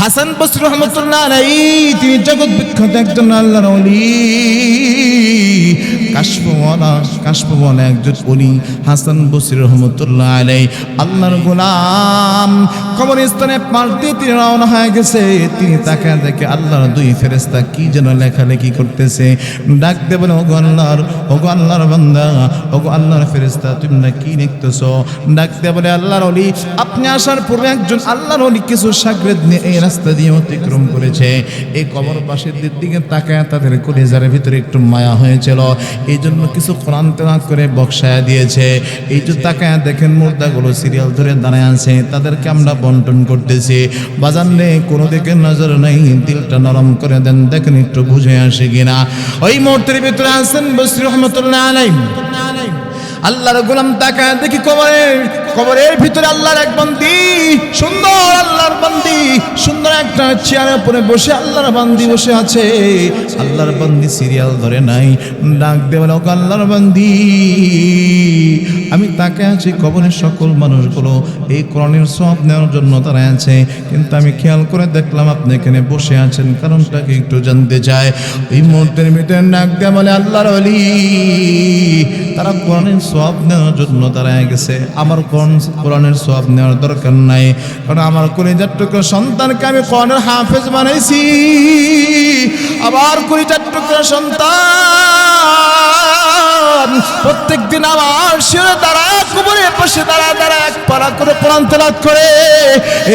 হাসান বসরি রহমাতুল্লাহ আলাইহি তিনি জগৎ বিখ্যাত একজন আল্লাহর ওলি, কাশফওয়ালা একজন ওলি হাসান বসরি রহমাতুল্লাহ আলাইহি আল্লাহর গোলাম। কবরস্থানে পাশ দিয়ে তিনি রওনা হয়ে গেছে। তিনি তাকায় দেখে আল্লাহর দুই ফেরেশতা কি যেন লেখালেখি করতেছে। ডাক দিয়ে বলে, ওগো আল্লাহর বান্দা, ওগো আল্লাহর ফেরেশতা, তোমরা কি লিখতেছো? ডাক দিয়ে বলে, আল্লাহর ওলি, আপনি আসার পূর্বে একজন আল্লাহর ওলি কিছু শাগরেদ নিয়ে এই রাস্তা দিয়ে অতিক্রম করেছে। এই কবর পাশের দিকে তাকায় তাদের কলিজার ভিতরে একটু মায়া হয়েছিল, এই জন্য কিছু কোরআন তেলাওয়াত করে বক্সায়া দিয়েছে। এই যে তাকায় দেখেন মুর্দাগুলো সিরিয়াল ধরে দাঁড়ায় আছে, তাদেরকে আমরা বন্টন করতেছি। বাজার নেই, কোনো দিকে নজর নেই, দিলটা নরম করে দেন, দেখেন একটু বুঝে আসে কিনা। ওই মুহূর্তের ভিতরে হাসান বসরি রহমাতুল্লাহ আলাইহি আল্লাহর গোলাম তাকায় দেখি কবরের ভিতরে আল্লাহর এক বান্দি, সুন্দর আল্লাহর বান্দি, সুন্দর একটা চেয়ারের উপরে বসে আল্লাহর বান্দি বসে আছে। আল্লাহর বান্দি সিরিয়াল ধরে নাই। ডাক দিয়ে বলে, ওগো আল্লাহর বান্দি, আমি তাকায় আছি কবরের সকল মানুষগুলো এই কোরআনের সওয়াব নেওয়ার জন্য তারা আছে, কিন্তু আমি খেয়াল করে দেখলাম আপনি এখানে বসে আছেন, কারণটাকে একটু জানতে চাই। এই মুহূর্তের ভিতরে ডাক দিয়ে বলে, আল্লাহর ওলি, তারা কোরআনের সওয়াব নেওয়ার জন্য তারা গেছে, আমার কোরআনের সওয়াব নেওয়ার দরকার নাই, কারণ আমার কলিজার টুকরা সন্তানকে আমি কোরআনের হাফেজ বানাইছি। আবার কলিজার টুকরা সন্তান প্রত্যেক দিন আমার শিরে দাঁড়ায়, কবরের পাশে দাঁড়ায় এক পারা করে কোরআন তেলাওয়াত করে।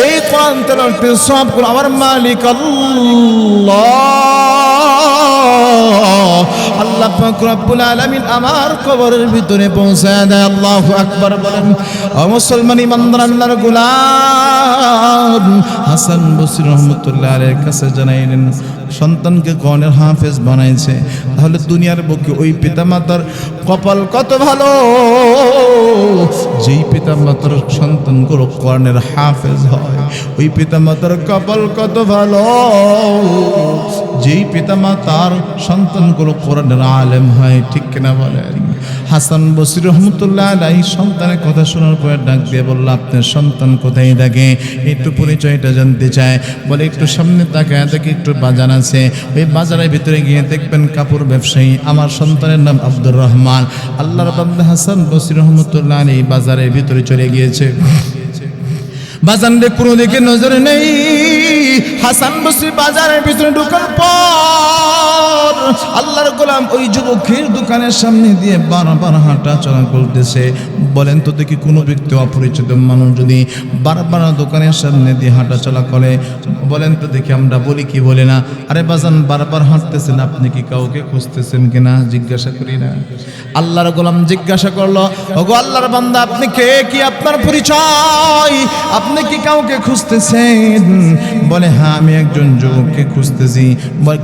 এই কোরআন তেলাওয়াতের সওয়াবগুলো আমার মালিক আল্লাহ পাক রব্বুল আলামিন আমার কবরের ভিতরে পৌঁছায় দেয়। আল্লাহু আকবার বলেন। ও মুসলমান ইমানদার আল্লাহর গোলাম হাসান বসরি রহমাতুল্লাহ আলাইহির কাছে জানাইলেন, সন্তানকে কোরআনের হাফেজ বানাইছে, তাহলে দুনিয়ার বুকে ওই পিতামাতার কপাল কত ভালো, যেই পিতামাতার সন্তানগুলো কোরআনের হাফেজ হয়। ওই পিতামাতার কপাল কত ভালো, যেই পিতামাতার সন্তানগুলো কোরআনের আলেম হয়। ঠিক কিনা বলেন? হাসান বসরি রহমাতুল্লাহ আলাইহি সন্তানের কথা শোনার পরে ডাক দিয়ে বলল, আপনার সন্তান কোথায় থাকে, একটু পরিচয়টা জানতে চায়। বলে, একটু সামনে তাকায় দেখি একটু বাজার আছে, ওই বাজারের ভিতরে গিয়ে দেখবেন কাপড় ব্যবসায়ী, আমার সন্তানের নাম আব্দুর রহমান। আল্লাহর বান্দা হাসান বসরি রহমাতুল্লাহ আলাইহি বাজারের ভিতরে চলে গিয়েছে। বাজারে কোনো দিকে নজর নেই। হাসান বসরি বাজারের ভিতরে ঢোকার পর আল্লাহর গোলাম ওই যুবকের দোকানের সামনে দিয়ে বারবার হাঁটা চলা করতেছে। বলেন তো দেখি, কোনো ব্যক্তি অপরিচিত মানুষ যদি বারবার দোকানের সামনে দিয়ে হাঁটা চলা করে, বলেন তো দেখি আমরা বলি কি বলে না? আরে বাজান, বারবার হাঁটতেছেন, আপনি কি কাউকে খুঁজতেছেন কিনা? জিজ্ঞাসা করি না? আল্লাহর গোলাম জিজ্ঞাসা করলো, ওগো আল্লাহর বান্দা, আপনি কে, কি আপনার পরিচয়, আপনি কি কাউকে খুঁজতেছেন? বলে, হ্যাঁ, আমি একজন যুবককে খুঁজতেছি। বলে,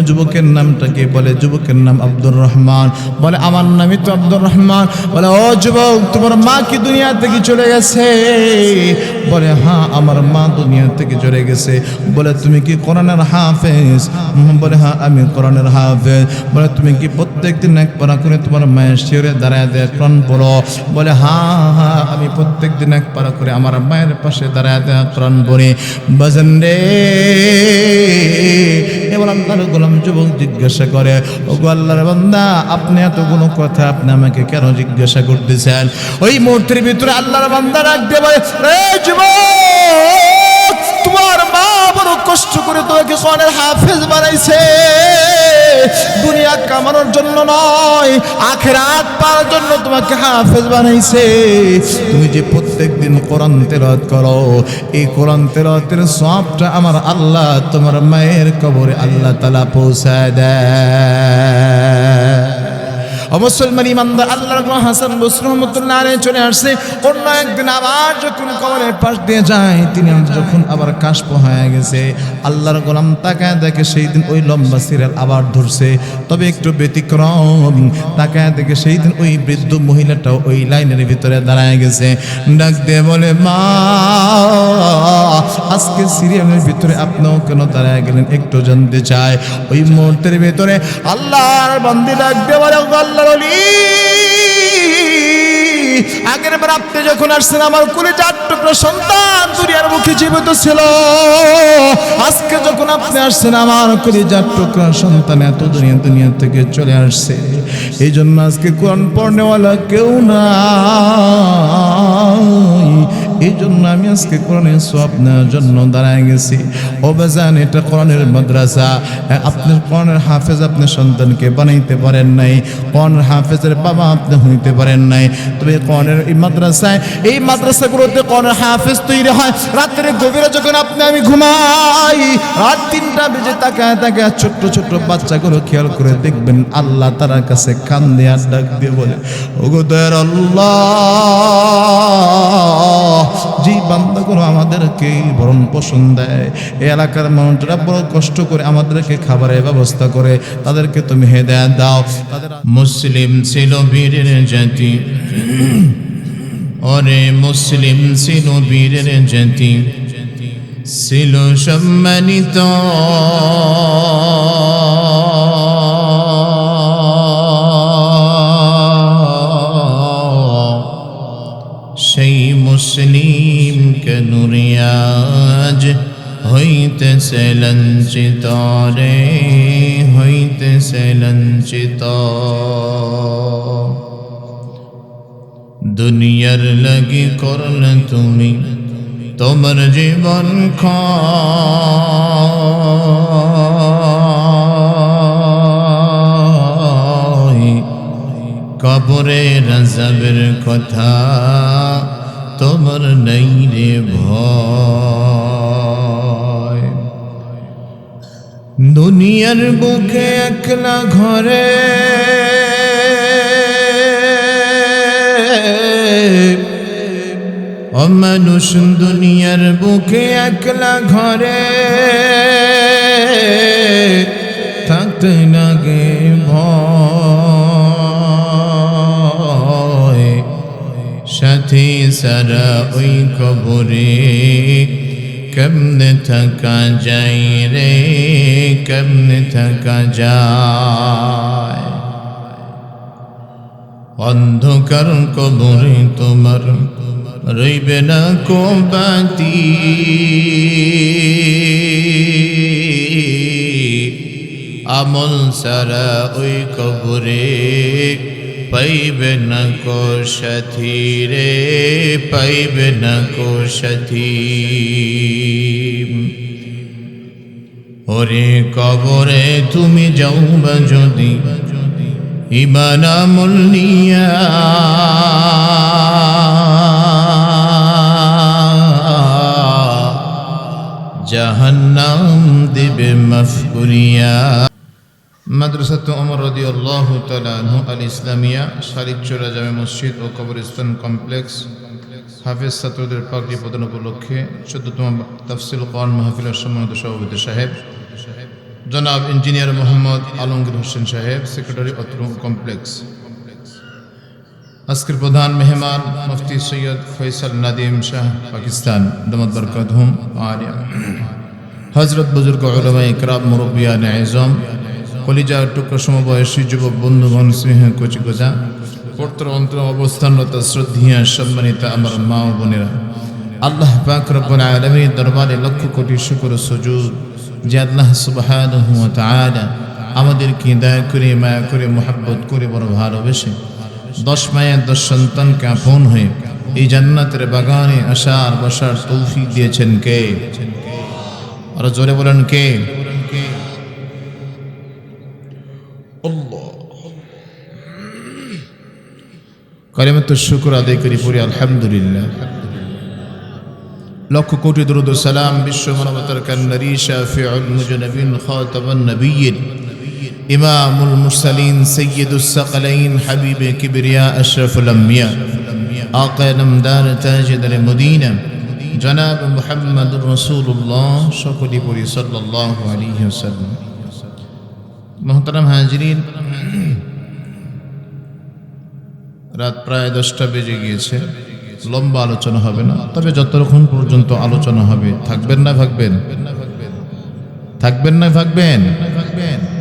যুবকের নামটা কি? বলে, যুবকের নাম আব্দুর রহমান। বলে, আমার নামই তো আব্দুর রহমান। বলে, ও যুবক, তোমার মা কি দুনিয়া থেকে চলে গেছে? বলে, হ্যাঁ, আমার মা দুনিয়া থেকে চলে গেছে। বলে, তুমি কি কোরআনের হাফেজ? বলে, হ্যাঁ, আমি কোরআনের হাফেজ। বলে, তুমি কি প্রত্যেক দিন এক পারা করে তোমার মায়ের শিরে দাঁড়ায় দেয় কোরআন পড়ো? বলে, হ্যাঁ, আমি প্রত্যেক দিন এক পারা করে আমার মায়ের পাশে দাঁড়ায় দেয় কোরআন পড়ি। বাজান রে, এবার আল্লাহর গোলাম যুবক জিজ্ঞাসা করে, ওগো আল্লাহর বান্দা, আপনি এতগুলো কথা আপনি আমাকে কেন জিজ্ঞাসা করতেছেন? ওই মুহূর্তের ভিতরে আল্লাহর বান্দা ডাক দিয়ে বলে, রে যুবক, তোমার মা বড় কষ্ট করে তোমাকে কোরআনের হাফেজ বানাইছে, দুনিয়া কামানোর জন্য নয়, আখিরাত পাওয়ার জন্য তোমাকে হাফেজ বানাইছে। তুমি যে প্রত্যেক দিন কোরআন তেলাওয়াত করো, এই কোরআন তেলাওয়াতের সওয়াবটা আমার আল্লাহ তোমার মায়ের কবরে আল্লাহ তাআলা পৌঁছায় দেয়। মুসলমান ইমানদার আল্লাহর হাসান বসরি রহমাতুল্লাহ আলাইহি চলে আসছে। অন্য একদিন আবার যখন কবরের পাশ দিয়ে যায়, তিনি যখন আবার কাশফ হয়ে গেছে, আল্লাহর গোলাম তাকায় দেখে সেই দিন ওই লম্বা সিরিয়াল আবার ধরছে, তবে একটু ব্যতিক্রম। তাকায় দেখে সেই দিন ওই বৃদ্ধ মহিলাটাও ওই লাইনের ভিতরে দাঁড়ায় গেছে। ডাক দিয়ে বলে, মা, আজকে সিরিয়ালের ভিতরে আপনিও কেন দাঁড়ায় গেলেন, একটু জানতে চায়। ওই মুহূর্তের ভিতরে আল্লাহর বান্দা ডাক দিয়ে বলে, আল্লাহর ওলি, আগের বার আপনি যখন আসছেন আমার কোলে 4 টুকরো সন্তান দুনিয়ার মুখে জীবিত ছিল, আপনি আসছেন, আমার কলিজার টুকরা সন্তান এত দুনিয়া থেকে চলে আসছে, এই জন্য আজকে কোরআন পড়নেওয়ালা কেউ নাই। এই জন্য আমি আজকে কোরআনের সওয়াব নেওয়ার জন্য দাঁড়ায় গেছি। ও বাজান, এটা কোরআনের মাদ্রাসা। আপনার কোরআনের হাফেজ আপনার সন্তানকে বানাইতে পারেন নাই, কোরআনের হাফেজের বাবা আপনি হইতে পারেন নাই, তবে কোরআনের এই মাদ্রাসায়, এই মাদ্রাসাগুলোতে কোরআনের হাফেজ তৈরি হয়। রাত্রে গভীরে যখন আপনি আমি ঘুমাই, রাত 3টা বেজে তাকায় তাকায় ছোট্ট ছোট্ট বাচ্চাগুলো খেয়াল করে দেখবেন, আল্লাহ তার কাছে কান দিয়ে আর ডাক দিয়ে বলে, ওগো দয়ার আল্লাহ, যে বান্দাগুলো আমাদেরকে ভরণ পোষণ দেয়, এই এলাকার মানুষরা বড় কষ্ট করে আমাদেরকে খাবারের ব্যবস্থা করে, তাদেরকে তুমি হেদায়েত দাও। মুসলিম ছিল বীরের জাতি, ওরে মুসলিম ছিল বীরের জাতি, ছিল সম্মানিত, সেই মুসলিম কেন আজ হইতেছে লঞ্চিত রে, হইতেছে লঞ্চিত। দুনিয়ার লাগি করলে তুমি তোমার জীবন ক্ষয়, কবরের আযাবের কথা তোমার নেই রে ভয়। দুনিয়ার বুকে একলা ঘরে ও মানুষ, দুনিয়ার বুকে একলা ঘরে থাকতে লাগে ভয়, সাথী সারা ওই কবরে কেমনে থাকা যায় রে, কেমনে থাকা যায়। অন্ধকার কবরে তোমার রইবে না কো বাতি, আমল সারা ওই কবরে পাইবে না কো সাথী রে, পাইবে না কো সাথী। ওরে কবরে তুমি যাওবা যদি ঈমান আমল নিয়া, জাহান্নাম দিবে মাফ করিয়া। মাদ্রাসাত ওমর রাদিয়াল্লাহু তাআলা আনহু আল ইসলামিয়া, শারিকচোরা জামে মসজিদ ও কবরস্থান কমপ্লেক্স, হাফেজ ছাত্রদের পাগড়ি প্রদান উপলক্ষে 14তম তাফসীর কোরআন মাহফিলের সম্মানিত সভাপতি সাহেব জনাব ইঞ্জিনিয়ার মোহাম্মদ আলমগীর হোসেন সাহেব, সেক্রেটারি অত্র কমপ্লেক্স। আজকের প্রধান মেহমান মুফতি সৈয়দ ফয়সাল নাদিম শাহ পাকিস্তান দামাত বরকাতহুম আলিয়া, হযরত বুজুর্গ উলামায়ে ইকরাম, মুরব্বিয়ানে আযম, কলিজার টুকরা সমবয়সী যুবক বন্ধুগণ, স্নেহ কচিকোজা, পর্তর অন্তর অবস্থানরত শ্রদ্ধেয় সম্মানিত আমার মা ও বোনেরা, আল্লাহ পাক রব্বুল আলামিনের দরবারে লক্ষ কোটি শুকর ও সুজুদ যে আল্লাহ সুবহানাহু ওয়া তাআলা আমাদেরকে দয়া করে, মায়া করে, মুহাব্বত করে, বড় ভালোবেসে 10 মায়ের 10 সন্তানকে আপন হয়ে এই জান্নাতের বাগানে আসার বসার তৌফিক দিয়েছেন কে? আর জোরে বলেন কে? আল্লাহ। কালিমাতুশ শুকর আদায় করি পড়ি আলহামদুলিল্লাহ। লক্ষ কোটি দরুদ ও সালাম বিশ্ব মানবতার কান্নারি, শাফিউল মুজনবিন, খাতামুন নবিয়্যিন, ইমামুল মুরসালিন, সাইয়্যিদুস সাকালাইন, হাবিবে কিবরিয়া, আশরাফুল আম্বিয়া, আকা নামদার তাজদার মদিনা, জনাব মুহাম্মদুর রাসূলুল্লাহ, সকলে পড়ি সাল্লাল্লাহু আলাইহি ওয়াসাল্লাম। মুহতারাম হাজিরিন, রাত প্রায় 10টা বেজে গিয়েছে। লম্বা আলোচনা হবে না, তবে যতক্ষণ পর্যন্ত আলোচনা হবে থাকবেন না ভাগবেন? থাকবেন না ভাগবেন?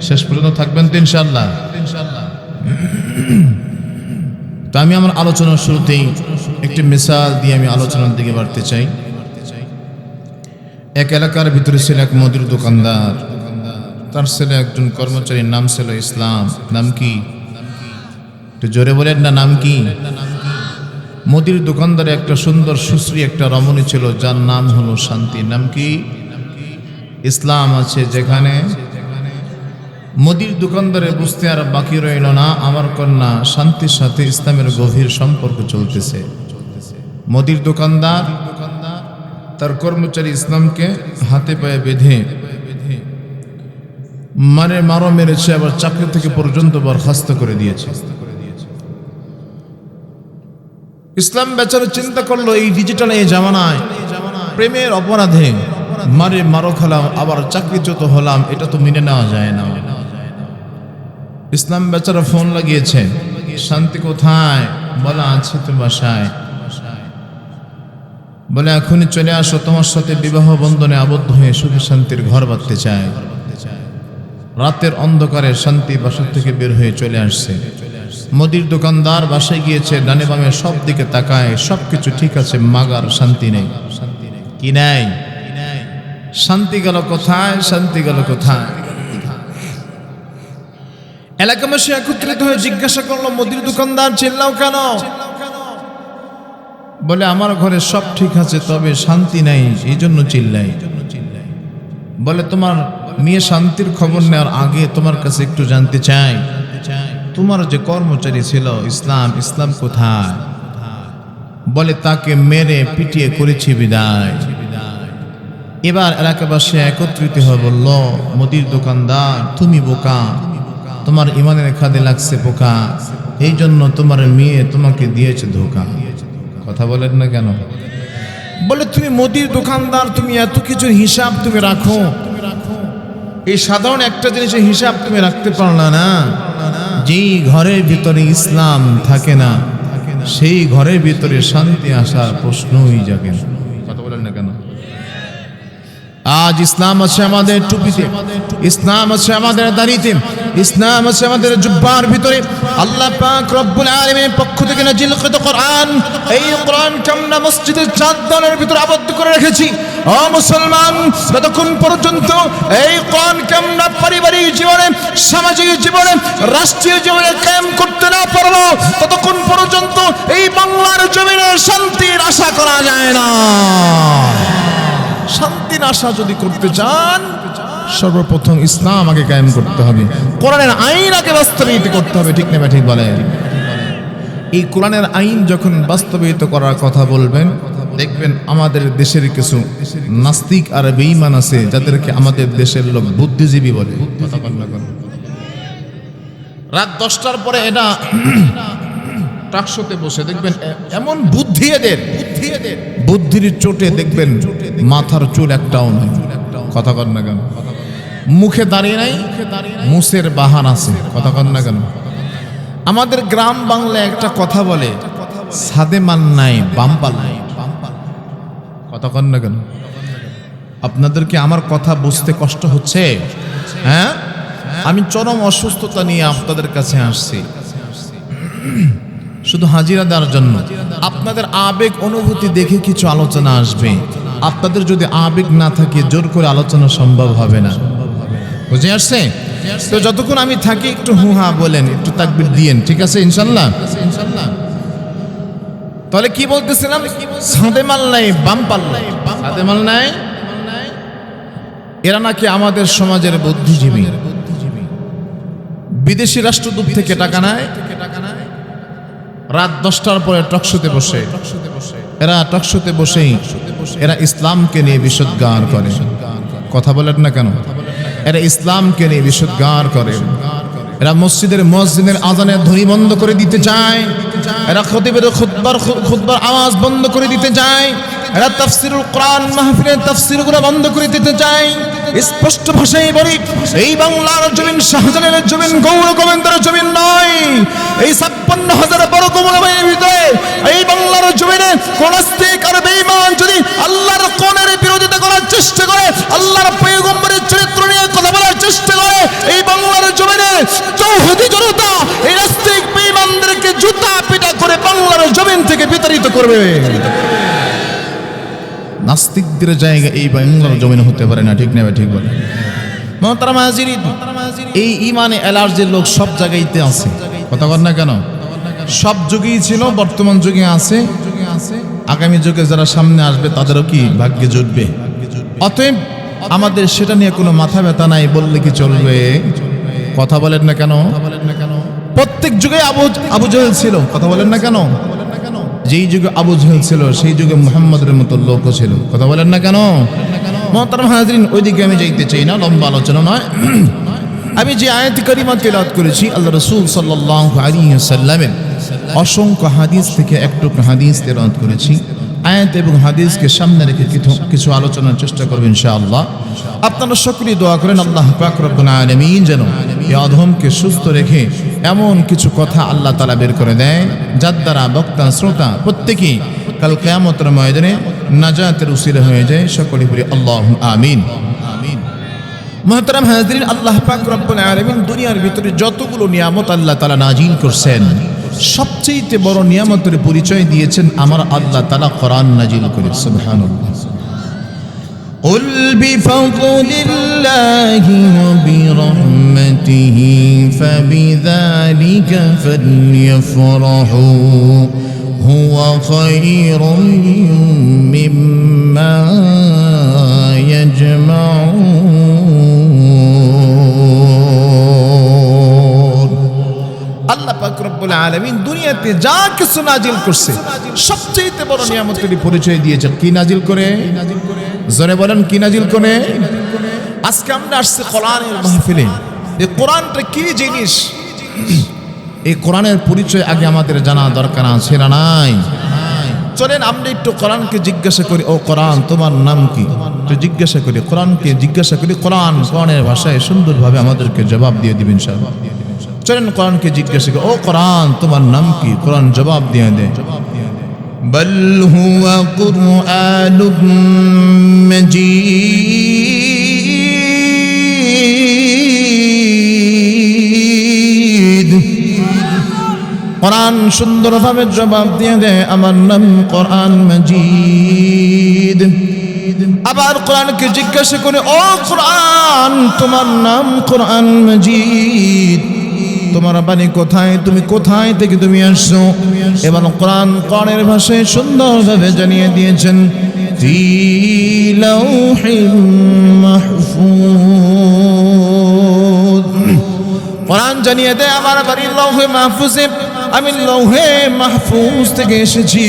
শেষ পর্যন্ত থাকবেন তো ইনশাআল্লাহ। তো আমি আমার আলোচনার শুরুতেই একটি মিসাল দিয়ে আমি আলোচনার দিকে বাড়তে চাই। এক এলাকার ভিতরে ছিল এক মুদির দোকানদার, তার ছেলে একজন কর্মচারীর নাম ছিল ইসলাম। নাম কি? একটু জোরে বলেন না, নাম কি? মুদির দোকানদারে একটা সুন্দর সুশ্রী একটা রমণী ছিল, যার নাম হলো শান্তি। নাম কি? ইসলাম আছে যেখানে। মুদির দোকানদারে বুঝতে আর বাকি রইল না, আমার কন্যা শান্তির সাথে ইসলামের গভীর সম্পর্ক চলতেছে। মুদির দোকানদার তার কর্মচারী ইসলামকে হাতে পায়ে বেঁধে মারো মেরেছে, আবার চাকরি থেকে পর্যন্ত বরখাস্ত করে দিয়েছে। ইসলাম বেচারা চিন্তা করলো, এই ডিজিটাল এই জামানায় প্রেমের অপরাধে মারো খেলাম, আবার চাকরিচ্যুত হলাম, এটা তো মেনে নেওয়া যায় না। ইসলাম বেচারা ফোন লাগিয়েছে, শান্তি কোথায়? বলা আছে তো বাসায়। বলে এখনই চলে আসো, তোমার সাথে বিবাহ বন্ধনে আবদ্ধ হয়ে সুখী শান্তির ঘর বাঁধতে চায়। রাতের অন্ধকারে শান্তি বাসা থেকে বের হয়ে চলে আসছে। মুদির দোকানদার বাসায় গিয়েছে, ডানে বামে সব দিকে তাকায়, সবকিছু ঠিক আছে, মাগার শান্তি নেই। কি নাই? শান্তি গেল কোথায়? শান্তি গেল কোথায়? এলাকাবাসী একত্রিত হয়ে জিজ্ঞাসা করলো, মুদির দোকানদার চিল্লাও কেন? বলে আমার ঘরে সব ঠিক আছে, তবে শান্তি নাই, এই জন্য চিল্লাই। বলে তোমার মেয়ে শান্তির খবর নেওয়ার আগে তোমার কাছে একটু জানতে চাই, তোমার যে কর্মচারী ছিল ইসলাম কোথায়? বলে তাকে মেরে পিটিয়ে করেছি বিদায়। এবার এলাকাবাসী একত্রিত হয়ে বলল, মুদির দোকানদার তুমি বোকা, তোমার ইমানের খাদে লাগছে পোকা, এই জন্য তোমার মেয়ে তোমাকে দিয়েছে ধোকা। কথা বলেন না কেন? বলে তুমি মুদির দোকানদার, তুমি এত কিছু হিসাব তুমি রাখো, এই সাধারণ একটা জিনিসের হিসাব তুমি রাখতে পারলা না? যেই ঘরের ভিতরে ইসলাম থাকে না, সেই ঘরের ভিতরে শান্তি আসার প্রশ্নই জাগে না। কথা বলেন না কেন? আজ ইসলাম আছে আমাদের টুপিতে, ইসলাম আছে আমাদের দাড়িতে, ইসলাম আছে আমাদের জুব্বার ভিতরে। আল্লাহ পাক রব্বুল আলামিনের পক্ষ থেকে নাজিলকৃত কোরআন, এই কোরআনকে আমরা মসজিদের চাদরের ভিতরে আবদ্ধ করে রেখেছি। ও মুসলমান, যতক্ষণ পর্যন্ত এই কোরআনকে আমরা পারিবারিক জীবনে, সামাজিক জীবনে, রাষ্ট্রীয় জীবনে কায়েম করতে না পারবো, ততক্ষণ পর্যন্ত এই বাংলার জমিনে শান্তির আশা করা যায় না। শান্তির আশা যদি করতে চান, সর্বপ্রথম ইসলাম আগে কায়েম করতে হবে, কোরআনের আইন আগে বাস্তবায়িত করতে হবে। ঠিক না ঠিক বলেন? এই কোরআনের আইন যখন বাস্তবায়িত করার কথা বলবেন, দেখবেন আমাদের দেশের কিছু নাস্তিক আর বেঈমান আছে, যাদেরকে আমাদের দেশের লোক বুদ্ধিজীবী বলে। রাত 10টার পরে এটা টাকশোতে বসে দেখবেন এমন বুদ্ধি এদের, বুদ্ধির চোটে দেখবেন মাথার চুল একটাও নাই। কথা কর না কেন? মুখে দাঁড়িয়ে নাই, মুসের বাহান আছে। কথা কর না কেন? আমাদের গ্রাম বাংলায় একটা কথা বলে, সাদে মান নাই বাম্পাল নাই। কথা কর না কেন? আপনাদেরকে আমার কথা বুঝতে কষ্ট হচ্ছে? হ্যাঁ, আমি চরম অসুস্থতা নিয়ে আপনাদের কাছে আসছি, শুধু হাজিরা দেওয়ার জন্য। আপনাদের আবেগ অনুভূতি দেখে কিছু আলোচনা আসবে, আপনাদের যদি আবেগ না থাকে জোর করে আলোচনা সম্ভব হবে না। বুঝে আসছে? তো যতক্ষণ আমি থাকি একটু হুহা বলেন, একটু তাকবীর দিয়েন, ঠিক আছে ইনশাল্লাহ? তাহলে কি বলতেছিলাম? সাদে মাল নাই বাম্পাল নাই। সাদে মাল নাই, এরা নাকি আমাদের সমাজের বুদ্ধিজীবী। বিদেশি রাষ্ট্রদূত থেকে টাকা নেয়, রাত 10টার পরে টকশোতে বসে, এরা টকশোতে বসেই এরা ইসলামকে নিয়ে বিশুদ্ধগান করে। কথা বলেন না কেন? এরা ইসলামকে নিয়ে বিশুদ্ধগান করে। এরা মসজিদের মুয়াজ্জিনের আযানের ধ্বনি বন্ধ করে দিতে চায়, এরা খতিবের খুতবার আওয়াজ বন্ধ করে দিতে চায়, এরা তাফসীরুল কোরআন মাহফিলের তাফসীরগুলো বন্ধ করে দিতে চায়। স্পষ্ট ভাষায় বলি, এই বাংলার জমিন শাহজালালের জমিন, গৌর গোবিন্দের জমিন নয়। এই 56,000 বর্গ কিলোমিটারের ভিতরে এই বাংলার জমিনে কোন নাস্তিক আর বেঈমান যদি আল্লাহর কোরআনের বিরোধিতা করার চেষ্টা করে, আল্লাহর পয়গম্বরের চরিত্র নিয়ে কথা বলার চেষ্টা করে, এই বাংলার জমিনে তৌহিদি জনতা এই নাস্তিক বেঈমানদেরকে জুতা পিটা করে বাংলার জমিন থেকে বিতাড়িত করবে। নাস্তিকদের জায়গা এই বাংলার জমিনে হতে পারে না, ঠিক না ঠিক বলে? মোহতারাম হাজিরিন, এই ইমানে অ্যালার্জির লোক সব জায়গায়তে আছে, কথা বল না কেন? সব যুগেই ছিল, বর্তমান যুগে আছে, আগামী যুগে যারা সামনে আসবে তাদেরও কি ভাগ্যে জুটবে। অতএব আমাদের সেটা নিয়ে কোনো মাথা ব্যথা নাই, বললে কি চলবে? কথা বলেন না কেন? প্রত্যেক যুগে আবু জেহেল ছিল, কথা বলেন না কেন? যেই যুগে আবু জেহেল ছিল সেই যুগে মুহাম্মদের মতো লোকও ছিল, কথা বলেন না কেন? মুহতারাম হাজিরিন, ওইদিকে আমি যাইতে চাই না, লম্বা আলোচনা নয়। আমি যে আয়াত কারিমা তেলাওয়াত করেছি আল্লাহ রাসূল সাল্লাল্লাহু আলাইহি ওয়াসাল্লামের অসংখ্য হাদিস থেকে একটু হাদিস তেলাওয়াত করেছি। আয়াত এবং হাদিসকে সামনে রেখে কিছু আলোচনার চেষ্টা করব ইনশাআল্লাহ। আপনারা সকলেই দোয়া করেন আল্লাহ পাক রব্বুল আলামিন যেন এই অধমকে সুস্থ রেখে এমন কিছু কথা আল্লাহ তাআলা বের করে দেয় যার দ্বারা বক্তা শ্রোতা প্রত্যেকেই কাল কিয়ামতের ময়দানে নাজাতের উসিলা হয়ে যায়। সকলে বলি আল্লাহুম্মা আমিন। মুহতারাম হাজিরিন, আল্লাহ পাক রব্বুল আলামিন দুনিয়ার ভিতরে যতগুলো নিয়ামত আল্লাহ তাআলা নাজিল করছেন, সবচেয়ে বড় নিয়ামতের পরিচয় দিয়েছেন আমার আল্লাহ তাআলা কোরআন নাজিল করে। সুবহানাল্লাহ। قل بفضل الله وبرحمته فبذلك فليفرحوا هو خير مما يجمعون। আল্লাহ পাক রব্বুল আলামিন দুনিয়াতে যা কিছু নাজিল করছে সবচেয়ে বড় নিয়ামতের পরিচয় দিয়েছে। কি নাজিল করে? জোরে বলেন, কি নাজিল করে? আজকে আমরা আসছি কোরআনের মাহফিলে। এই কোরআনটা কি জিনিস, এই কোরআনের পরিচয় আগে আমাদের জানা দরকার আছে না নাই? চলেন আমরা একটু কোরআনকে জিজ্ঞাসা করি, ও কোরআন তোমার নাম কি? একটু জিজ্ঞাসা করি, কোরআনকে জিজ্ঞাসা করি। কোরআনের ভাষায় সুন্দরভাবে আমাদেরকে জবাব দিয়ে দিবেন ইনশাআল্লাহ। চলেন কোরআনকে জিজ্ঞাসা করি, ও কোরআন তোমার নাম কি? কোরআন জবাব দিয়ে দেয়, বল হুয়া কুরআনুম মাজিদ। কোরআন সুন্দরভাবে জবাব দিয়ে দেয়, আমার নাম কোরআন মাজিদ। আবার কোরআনকে জিজ্ঞাসা করে, ও কোরআন তোমার নাম কোরআন মাজিদ, তোমার বাড়ি কোথায়? তুমি কোথায় থেকে তুমি আসছো? এবার কোরআনের ভাষায় সুন্দরভাবে জানিয়ে দিয়েছেন, ফি লাউহিম মাহফুজ। কোরআন জানিয়ে দেয় আমার বাড়ি লৌহে মাহফুজে, আমি লৌহে মাহফুজ থেকে এসেছি।